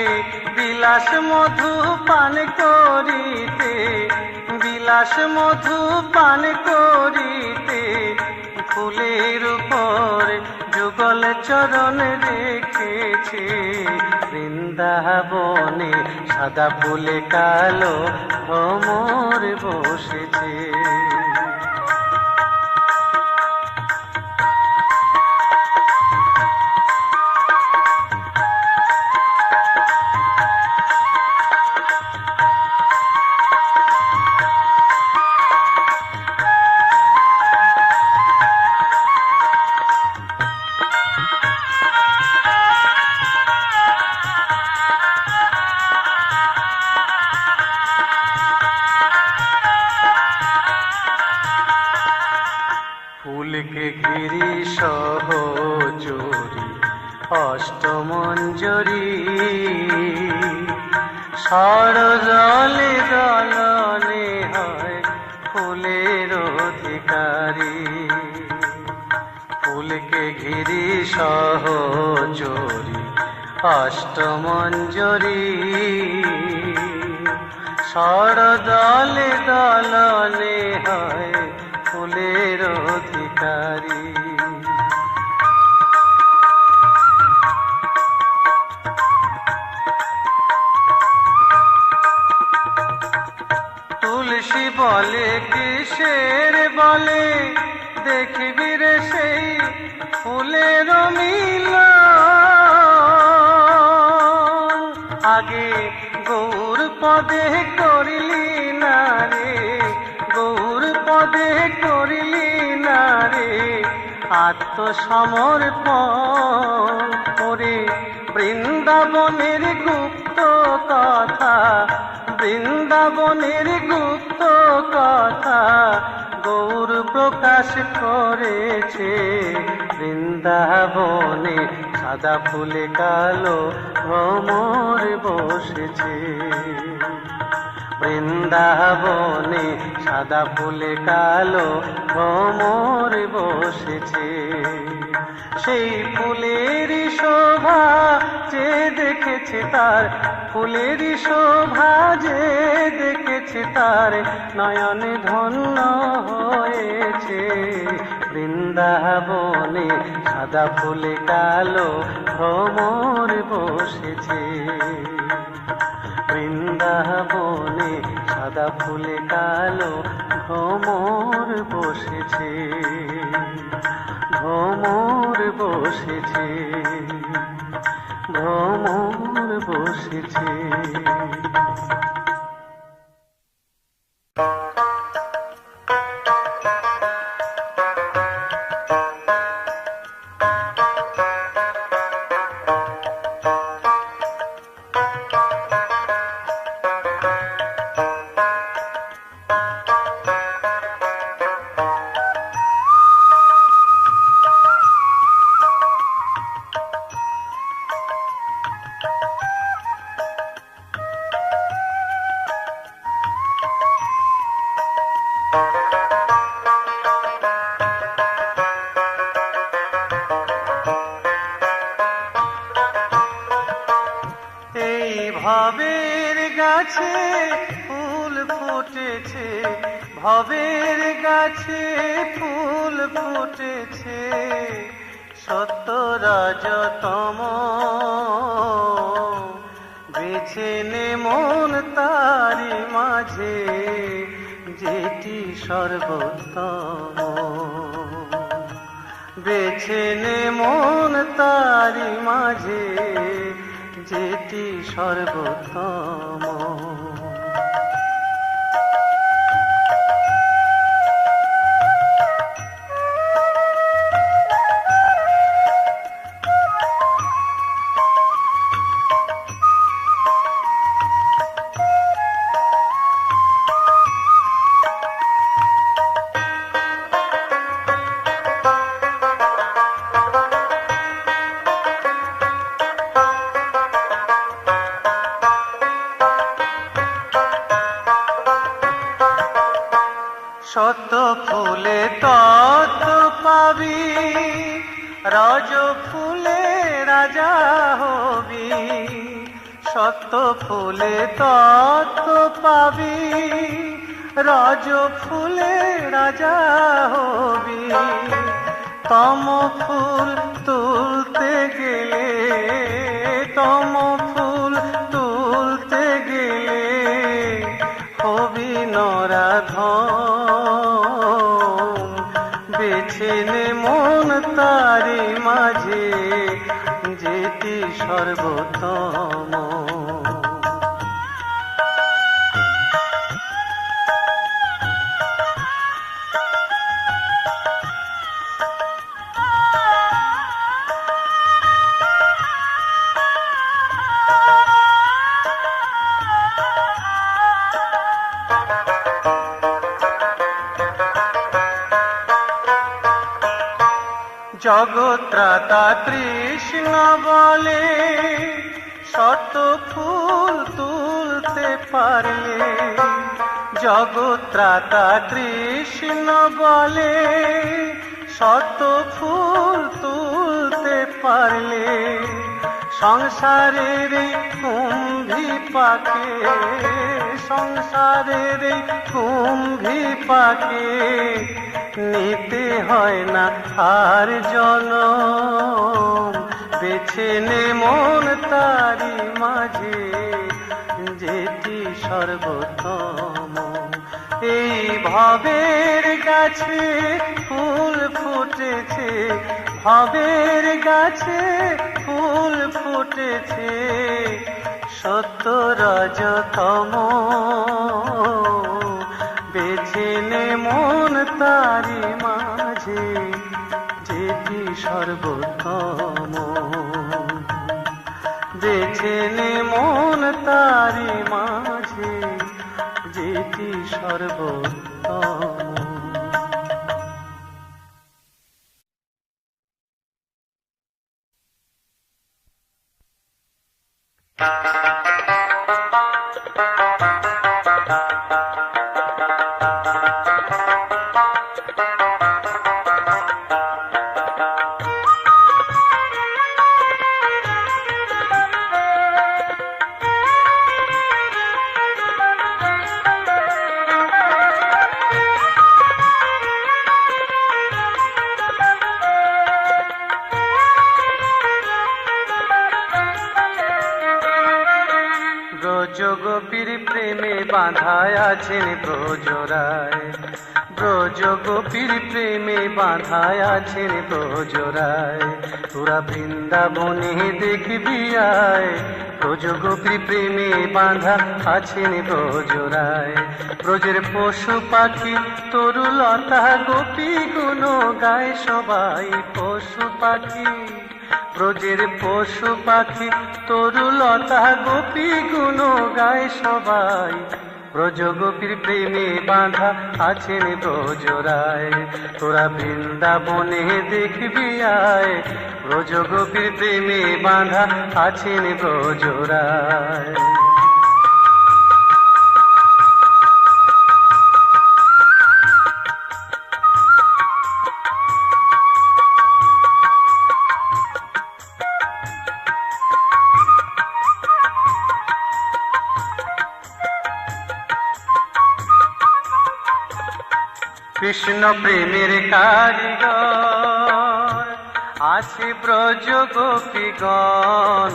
বিলাস মধু পান করিতে, বিলাস মধু পান করিতে ফুলের উপর যুগল চরণ রেখেছে। বৃন্দাবনে সাদা ফুলে কালো ভ্রমর বসেছে। ফুলকে ঘিরি সহচরী অষ্টমঞ্জরি, সরজলে দলনে হয় ফুলের অধিকারী। ফুলকে ঘিরি সহচরী অষ্টমঞ্জরি, সরদলে দলনে হয় ফুলের অধিকারী। তুলসী বলে কিসের বলে, দেখবি রে সেই ফুলের মিলন। আগে গৌর পদে করিলি না রে, গৌর পদে করিলি না রে আত্মসমর্পণ করে। বৃন্দাবনের গুপ্ত কথা, বৃন্দাবনের গুপ্ত কথা গৌর প্রকাশ করেছে। বৃন্দাবনে সাদা ফুলে কালো ভ্রমর বসেছে, বৃন্দাবনে সাদা ফুলে কালো ভ্রমর বসেছে। সেই ফুলেরই শোভা যে দেখেছে তার, ফুলেরই শোভা যে দেখেছে তার নয়ন ধন্য হয়েছে। বৃন্দাবনে সাদা ফুলে কালো ভ্রমর বসেছে, বৃন্দাবনে সাদা ফুলে কালো ভ্রমর বসেছে, ভ্রমর বসেছে, ভ্রমর বসেছে। ভবের গাছে ফুল ফুটেছে, ভবের গাছে ফুল ফুটেছে, সত্য রজতম বেছে নে মন তারি মাঝে, যেটি সর্বোত্তম বেছে নে মন তারি মাঝে, যেটি সর্বোত্তম। শত ফুলে তত পাবি, রজ ফুলে রাজা হবি, শত ফুলে তত পাবি, রজ ফুলে রাজা হবি। তম ফুল তুলতে গেলে, তম ফুল তুলতে গেলে হবি নরাধম, বেছে নে মন তারি মাঝে, যেটি সর্বোত্তম। জগত্রাতা কৃষ্ণ বলে, শত ফুল তুলতে পারলে, জগত্রাতা কৃষ্ণ বলে, শত ফুল তুলতে পারলে, সংসারের কুম্ভি পাকে, সংসারের কুম্ভি পাকে নিতে হয় না আর জনম, বেছে নে মন তারি মাঝে, যেটি সর্বোত্তম, এই ভবের গাছে ফুল ফুটেছে, ভবের গাছে ফুল ফুটেছে, সত্য রজতম বেছে নে মন তারি মাঝে, যেটি সর্বোত্তম। বেছে নে মন তারি মাঝে, যেটি সর্বোত্তম। ব্রজগোপীর প্রেমে বাঁধায় আছেন ব্রজরায়, ব্রজগোপীর প্রেমে বাঁধায় আছেন ব্রজরায়, তোরা বৃন্দাবনে দেখবি আয়, ব্রজগোপীর প্রেমে বাঁধা আছেন ব্রজরায়। ব্রজের পশু পাখি তরুলতা গোপী গুণ গায় সবাই, পশু পাখি ব্রজের পশু পাখি তরুলতা গোপী গুণ গায় সবাই, ব্রজগোপীর প্রেমে বাঁধা আছেন ব্রজরায়, তোরা বৃন্দাবনে দেখবি আয়, ব্রজগোপীর প্রেমে বাঁধা আছেন ব্রজরায়। কৃষ্ণ প্রেমের কারিগর আছে ব্রজ গোপীগণ,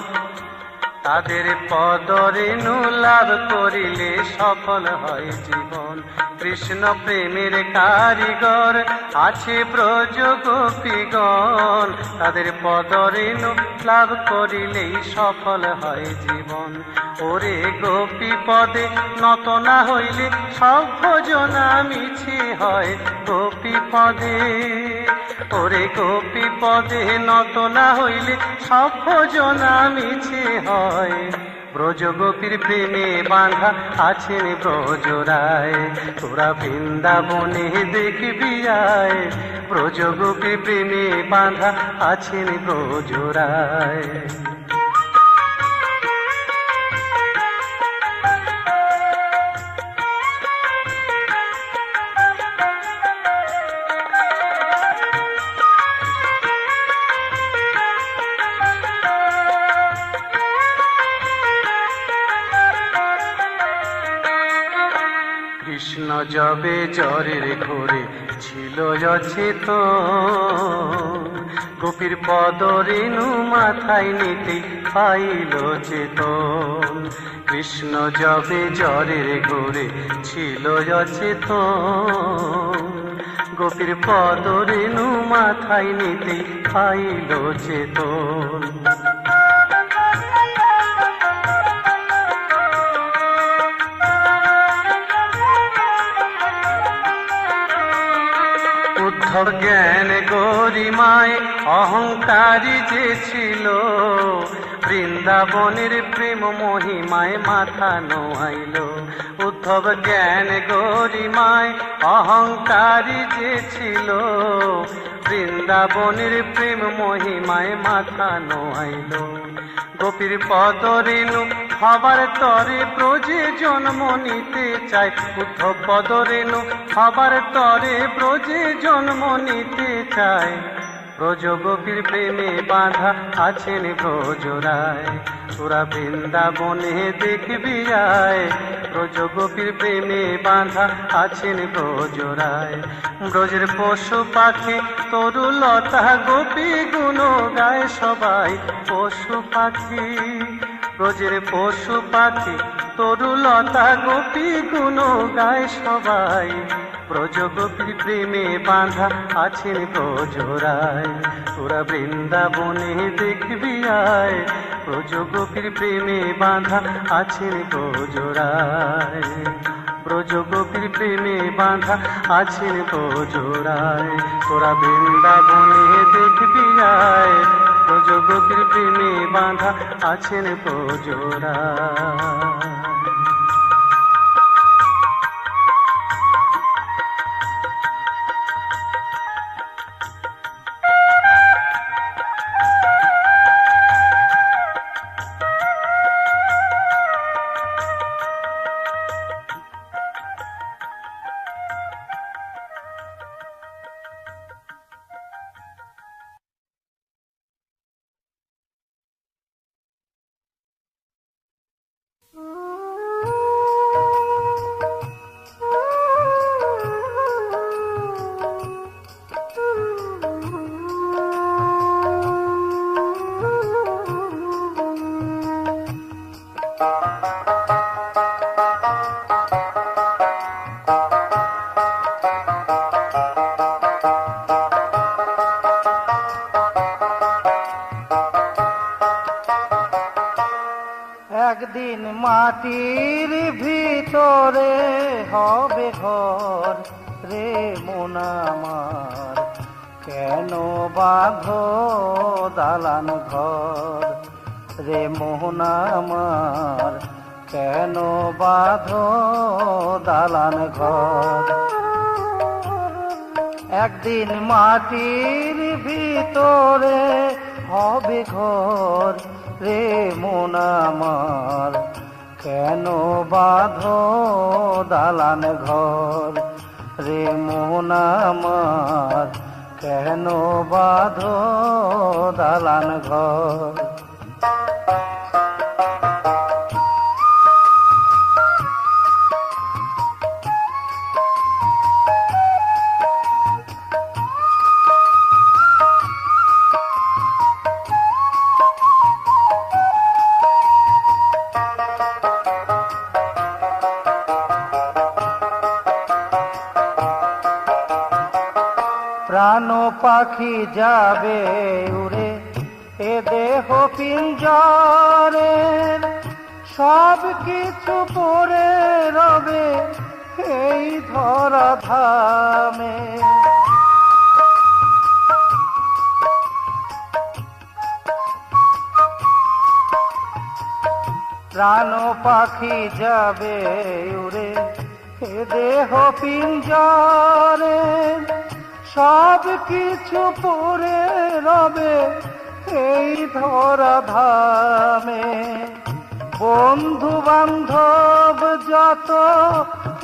তাদের পদরেণু লাভ করিলে সফল হয় জীবন। কৃষ্ণ প্রেমের কারিগর আছে ব্রজ গোপীগণ, তাদের পদরেণু লাভ করিলেই সফল হয় জীবন। ওরে গোপী পদে নত না হইলে সব ভজনা মিছে হয়, গোপী পদে ওরে গোপী পদে নত না হইলে সব ভজনা মিছে হয়, ব্রজগোপীর প্রেমে বাঁধা আছেন ব্রজরায়, তোরা বৃন্দাবনে দেখবি আয়, ব্রজগোপীর প্রেমে বাঁধা আছেন ব্রজরায়। কৃষ্ণ যবে জ্বরের ঘোরে ছিল অচেতন, গোপীর পদরেণু মাথায় নিতে পাইল চেতন। কৃষ্ণ যবে জ্বরের ঘোরে ছিল অচেতন, গোপীর পদরেণু মাথায় নিতে পাইল চেতন। উদ্ধব জ্ঞান গরিমায় অহংকারী যে ছিল, বৃন্দাবনের প্রেম মহিমায় মাথা নোয়াইল। উদ্ধব জ্ঞান গরিমায় অহংকারী যে ছিল, বৃন্দাবনের প্রেম মহিমায় মাথা নোয়াইল। গোপীর পদরেণু হবার তরে ব্রজে জন্ম নিতে চায়, উদ্ধব পদরেণু হবার তরে ব্রজে জন্ম নিতে চায়, ব্রজগোপীর প্রেমে বাঁধা আছেন ব্রজরায়, তোরা বৃন্দাবনে দেখবি আয়, ব্রজগোপীর প্রেমে বাঁধা আছেন ব্রজরায়। ব্রজের পশু পাখি তরুলতা গোপী গুণ গায় সবাই, পশু পাখি ব্রজের পশু পাখি তরুলতা গোপী গুণ গায় সবাই, ব্রজ গোপীর প্রেমে বাঁধা আছেন ব্রজরায়। তোরা বৃন্দাবনে দেখবি আয়, ব্রজ গোপীর প্রেমে বাঁধা আছেন ব্রজরায়। ব্রজ গোপীর প্রেমে বাঁধা আছেন ব্রজরায়। তোরা বৃন্দাবনে দেখবি আয়, ব্রজ গোপীর প্রেমে বাঁধা আছেন ব্রজরায়। একদিন মাটির ভিতরে হবে ঘর রে মন আমার, কেন বাঁধো দালান ঘর রে মন আমার, কেন বাঁধো দালান ঘর। একদিন মাটির ভিতরে হবে ঘর রে মন আমার, কেন বাঁধো দালান ঘর রে মন আমার, কেন বাঁধো দালান ঘর। প্রাণ পাখি যাবে উড়ে এ দেহ পিঞ্জরে, সব কিছু পড়ে রবে এই ধরা ধামে। প্রাণ পাখি যাবে উড়ে এ দেহ পিঞ্জরে, সব কিছু পড়ে রবে এই ধরা ধামে। বন্ধু বান্ধব যত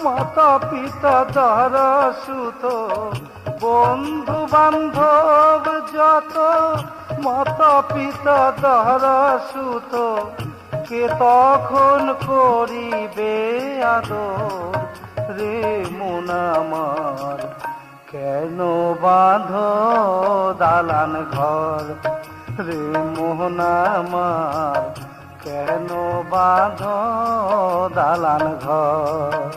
মাতা পিতা দ্বারা সুত, বন্ধু বান্ধব যত মাতা পিতা দ্বারা সুত, কে তখন করিবে আদর রে মন আমার, কেন বাঁধো দালান ঘর রে মন আমার, কেন বাঁধো দালান ঘর।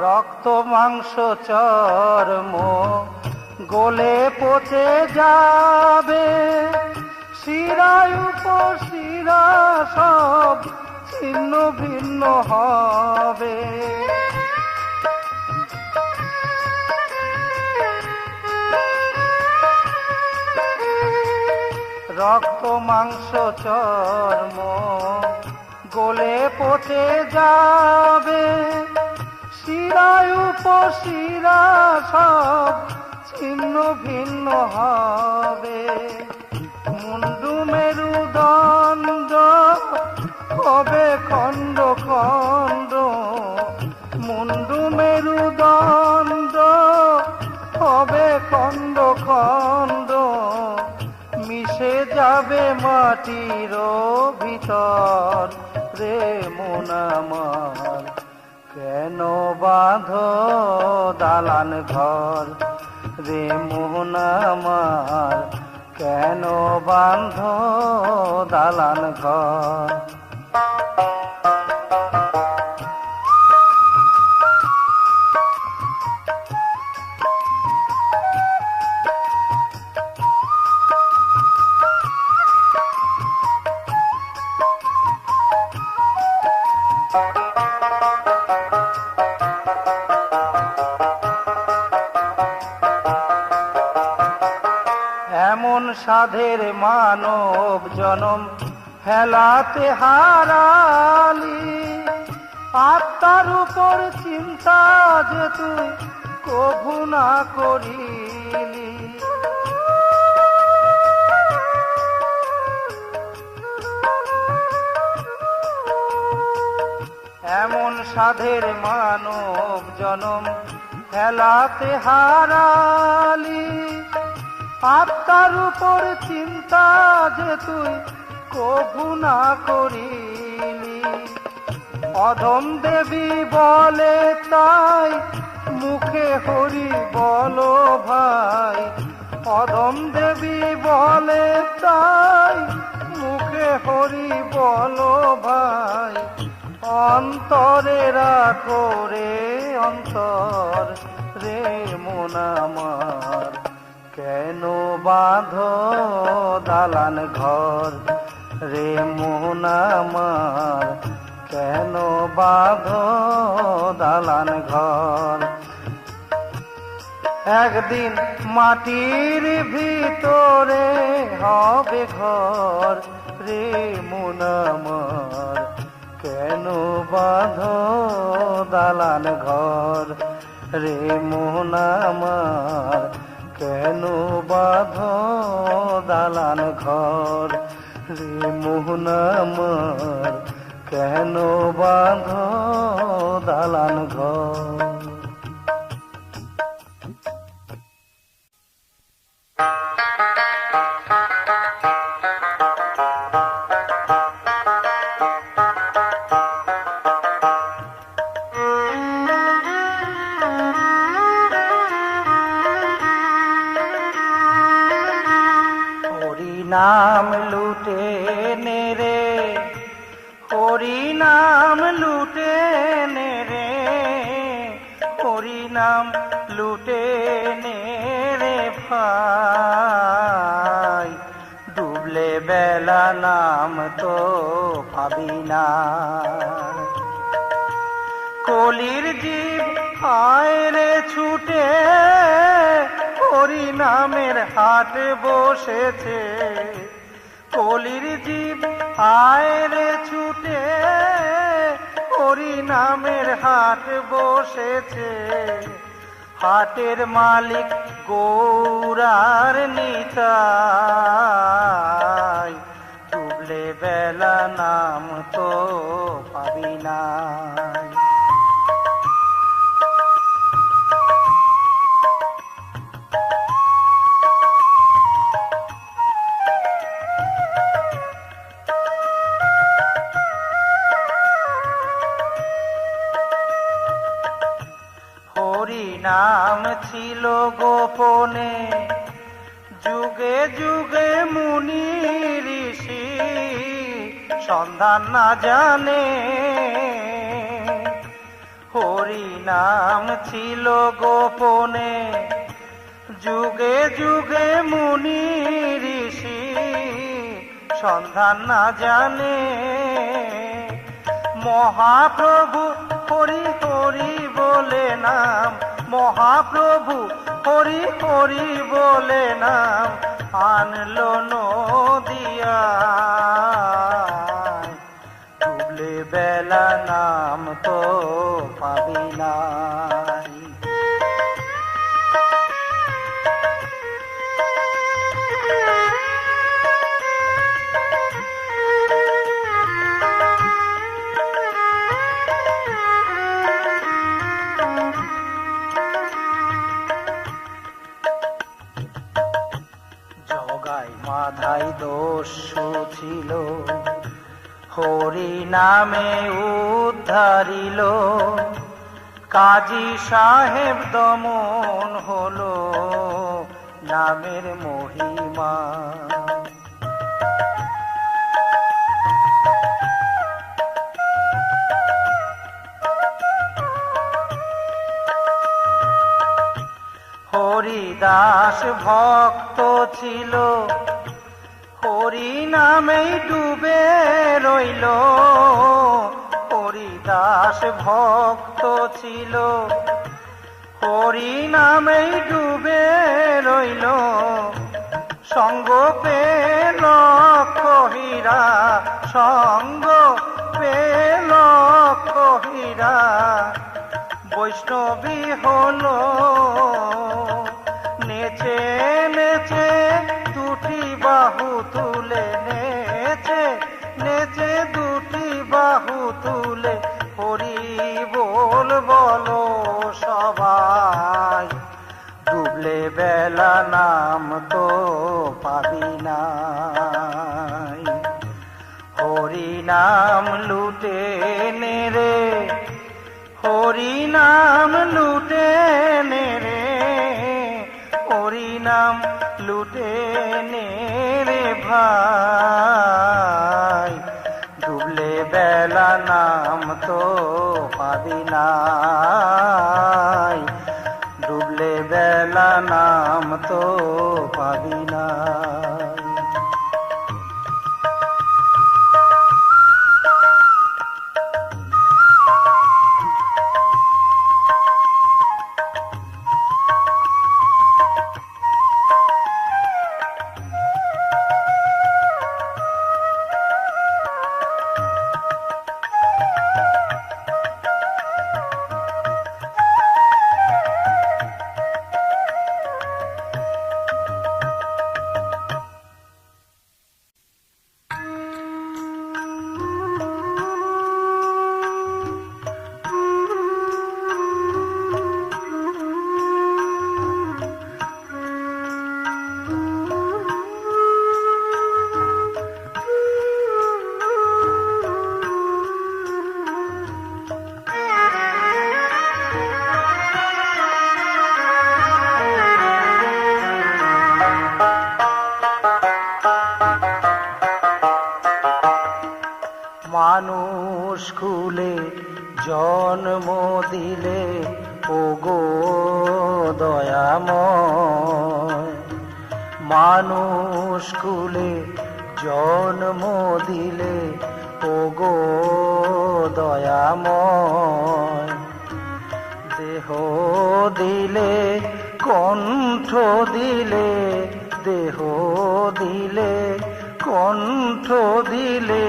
রক্ত মাংস চর্ম গলে পচে যাবে, শিরায় উপশিরা সব ছিন্ন ভিন্ন হবে। রক্ত মাংস চর্ম গলে পচে যাবে, শিরায় উপশিরা সব ছিন্ন ভিন্ন হবে। মুন্ডু মেরুদণ্ড হবে খণ্ড খণ্ড, মুন্ডু মেরুদণ্ড হবে খণ্ড খণ্ড, মিশে যাবে মাটির ভিতর রে মন আমার। কেন বাঁধো দালান ঘর রে মন আমার, কেন বাঁধো দালান ঘর। এমন সাধের মানব জনম হেলাতে হারালি, আত্মার উপর চিন্তা যে তুই কভু না করিলি। এমন সাধের মানব জনম হেলাতে হারালি, আত্মার উপর চিন্তা যে তুই কভু না করিলি। অধম দেবী বলে তাই মুখে হরি বলো ভাই, অধম দেবী বলে তাই মুখে হরি বলো ভাই। অন্তরে রাখো রে অন্তর রে মন আমার, কেন বাঁধো দালান ঘর রে মন আমার, কেন বাঁধো দালান ঘর। একদিন মাটির ভিতরে হবে ঘর রে মন আমার, কেন বাঁধো দালান ঘর রে মন আমার, কেন বাঁধো দালান ঘর রে মন আমার, কেন বাঁধো দালান ঘর। নাম লুটে নে রে, হরি নাম লুটে নে রে, হরি নাম লুটে নে রে ভাই। ডুবলে বেলা নাম তো পাবি না, কলির জীব আয় রে ছুটে, হরি নামের হাট বসেছে। কলির জীব আয় রে ছুটে, হরি নামের হাট বসেছে। হাটের মালিক গৌরার নিতাই, ডুবলে বেলা নাম তো পাবি না। নাম ছিল গোপনে, যুগে যুগে মুনি ঋষি সন্ধান না জানে। হরি নাম ছিল গোপনে, যুগে যুগে মুনি ঋষি সন্ধান না জানে। মহাপ্রভু হরি হরি বলে নাম, মহাপ্রভু হরি হরি বলে নাম আনলো নদিয়া। ডুবলে বেলা নাম তো পাবি না। নামে উদ্ধারিল, কাজী সাহেব দমন হলো নামের মহিমা। হরিদাস ভক্ত ছিল, হরি নামেই ডুবে রইল। হরিদাস ভক্ত ছিল, হরি নামেই ডুবে রইল। সঙ্গ পেল কহিরা, সঙ্গ পেল কহিরা, বৈষ্ণবী হলো। নেচে নেচে দুটি বাহু তুলে, নেচে নেচে দুটি বাহু তুলে, হরি বল বলো সবাই। ডুবলে বেলা নাম তো পাবি নাই, হরি নাম লুটে নে রে, হরি নাম লুটে নে রে, হরি নাম লুটে নে রে ভাই। ডুবলে বেলা নাম তো পাবি নাই, ডুবলে বেলা নাম তো পাবি নাই। মানুষ কুলে জন্ম দিলে ওগো দয়াময়, মানুষ কুলে জন্ম দিলে ওগো দয়াময়। দেহ দিলে কণ্ঠ দিলে, দেহ দিলে কণ্ঠ দিলে,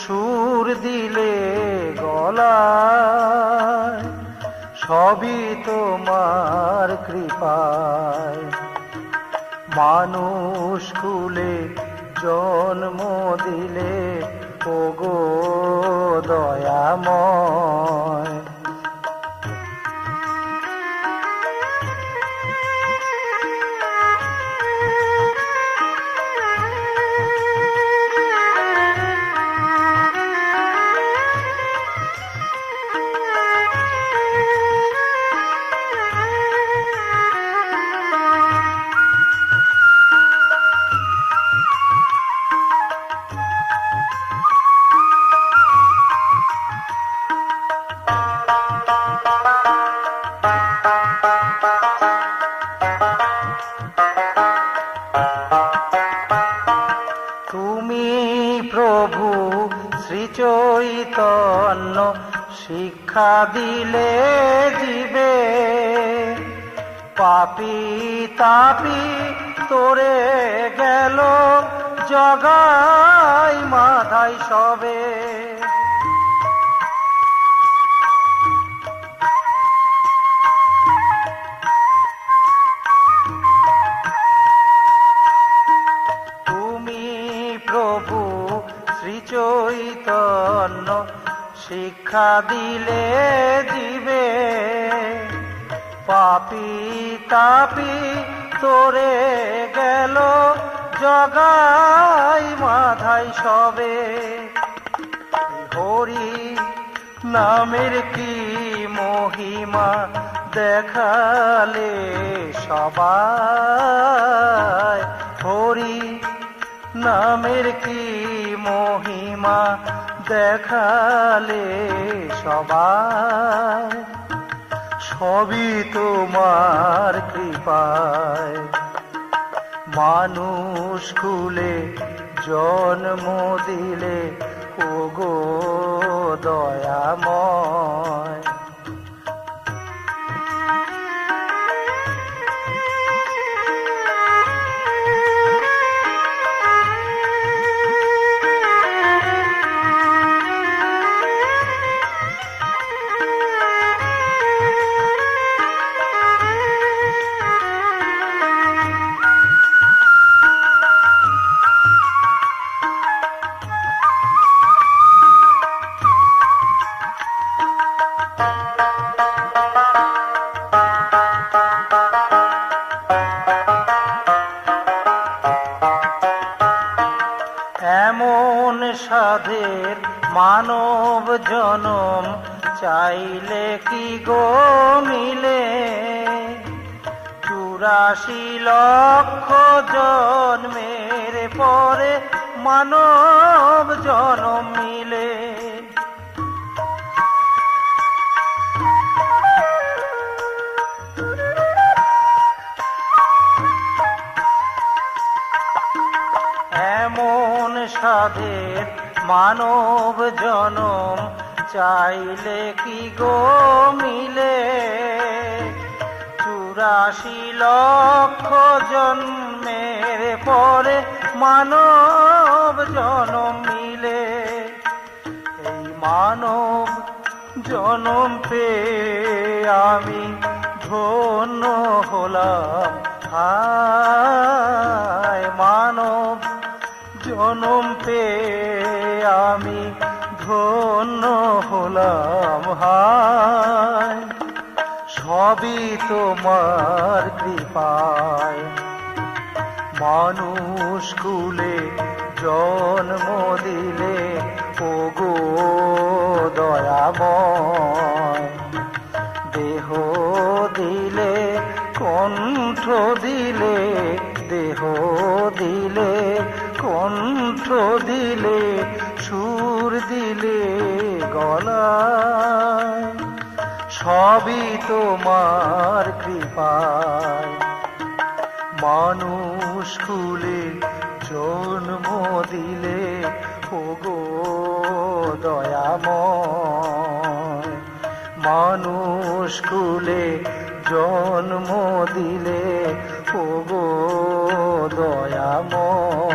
সুর দিলে গলায়, সবই তোমার কৃপায়। মানুষ কুলে জন্ম দিলে ওগো দয়াময়। চৈতন্য শিক্ষা দিলে জীবে, পাপী তাপী তোরে গেল জগাই মাথায় সবে। তুমি প্রভু শ্রী চৈতন্য শিক্ষা দিলে জীবে, পাপী তাপী তোরে গেল জগাই মাথায় সবে। হরি নামের কি মহিমা দেখালে সবাই, হরি নামের কি মহিমা দেখালে সবাই, সবই তোমার কৃপায়। মানুষ কুলে জন্ম দিলে ওগো দয়াময়। এমন সাধের মানব জনম চাইলে কি গো মিলে, 84 লক্ষ জন্মের পরে মানব জনম মিলে। এমন সাধের মানব জনম চাইলে কি গো মিলে, 84 লক্ষ জন্মের পরে মানব জনম মিলে। এই মানব জনম পেয়ে আমি ধন্য হলাম, হায় মানব জনম পেয়ে আমি ধন্য হলাম, হায় সবই তোমার কৃপায়। মানুষ কুলে জন্ম দিলে ওগো দয়াময়, দেহ দিলে কণ্ঠ দিলে, দেহ দিলে কণ্ঠ দিলে, সুর দিলে গলায়, সবই তোমার কৃপায়। মানুষ কুলে জন্ম দিলে ওগো দয়াময়, মানুষ কুলে জন্ম দিলে ওগো দয়াময়।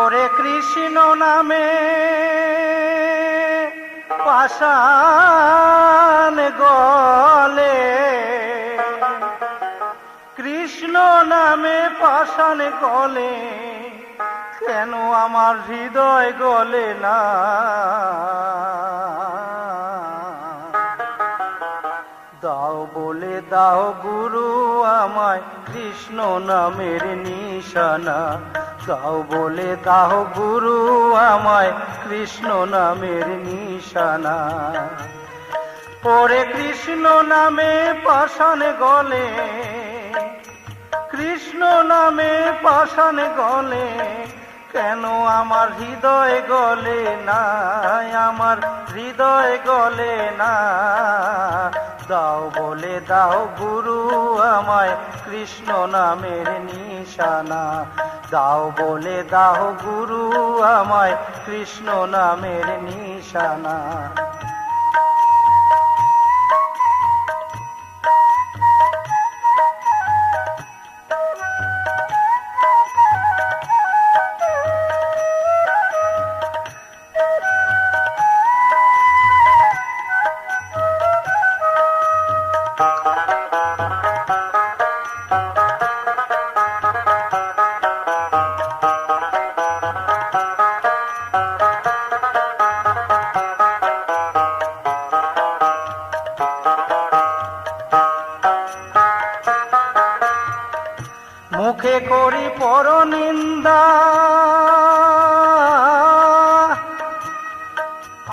ওরে কৃষ্ণ নামে পাষাণ গলে, কৃষ্ণ নামে পাষাণ গলে, কেন আমার হৃদয় গলে না? দাও বলে দাও গুরু আমায় কৃষ্ণ নামের নিশানা, দাও বলে দাও গুরু আমায় কৃষ্ণ নামের নিশানা। ওরে কৃষ্ণ নামে পাষাণ গলে, কৃষ্ণ নামে পাষাণ গলে, কেন আমার হৃদয় গলে না, আমার হৃদয় গলে না? দাও বলে দাও গুরু আমায় কৃষ্ণ নামের নিশানা, দাও বলে দাও গুরু আমায় কৃষ্ণ নামের নিশানা। মুখে করি পরনিন্দা,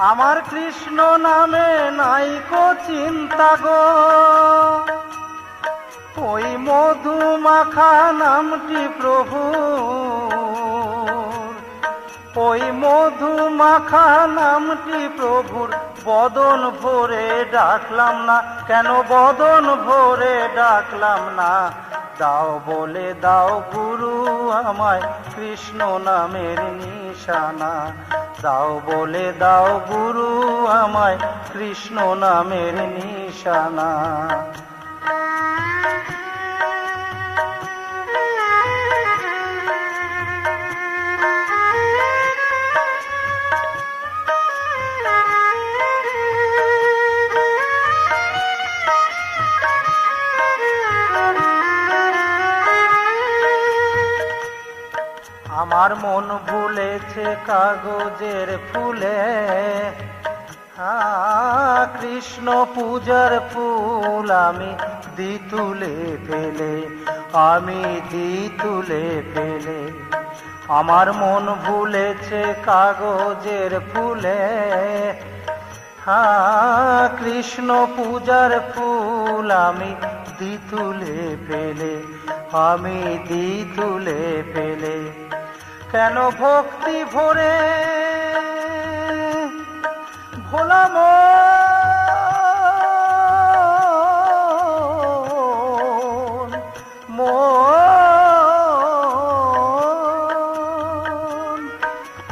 আমার কৃষ্ণ নামে নাইকো চিন্তা গো। ওই মধু মাখা নামটি প্রভু, ওই মধু মাখা নামটি প্রভুর বদন ভরে ডাকলাম না, কেন বদন ভরে ডাকলাম না। দাও বলে দাও গুরু আমায় কৃষ্ণ নামের নিশানা, দাও বলে দাও গুরু আমায় কৃষ্ণ নামের নিশানা। আমার মন ভুলেছে কাগজের ফুলে, কৃষ্ণ পূজার ফুল আমি দি তুলে ফেলে, আমি দি তুলে ফেলে। আমার মন ভুলেছে কাগজের ফুলে, কৃষ্ণ পূজার ফুল আমি দি তুলে ফেলে, আমি দি তুলে ফেলে। কেন ভক্তি ভরে ভোলা মন, মন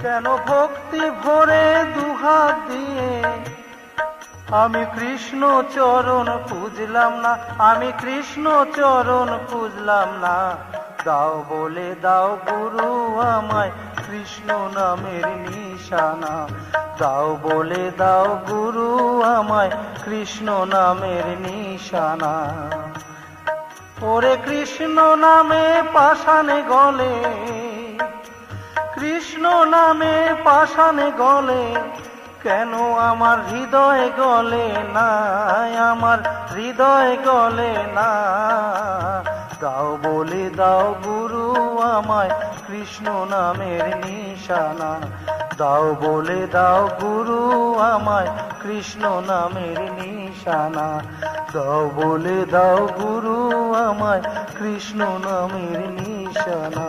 কেন ভক্তি ভরে দুহাত দিয়ে আমি কৃষ্ণ চরণ পুজলাম না, আমি কৃষ্ণ চরণ পুজলাম না। দাও বলে দাও গুরু আমায় কৃষ্ণ নামের নিশানা, দাও বলে দাও গুরু আমায় কৃষ্ণ নামের নিশানা। ওরে কৃষ্ণ নামে পাষাণে গলে, কৃষ্ণ নামে পাষাণে গলে, কেন আমার হৃদয় গলে না, আমার হৃদয় গলে না। দাও বলে দাও গুরু আমায় কৃষ্ণ নামের নিশানা, দাও বলে দাও গুরু আমায় কৃষ্ণ নামের নিশানা, দাও বলে দাও গুরু আমায় কৃষ্ণ নামের নিশানা।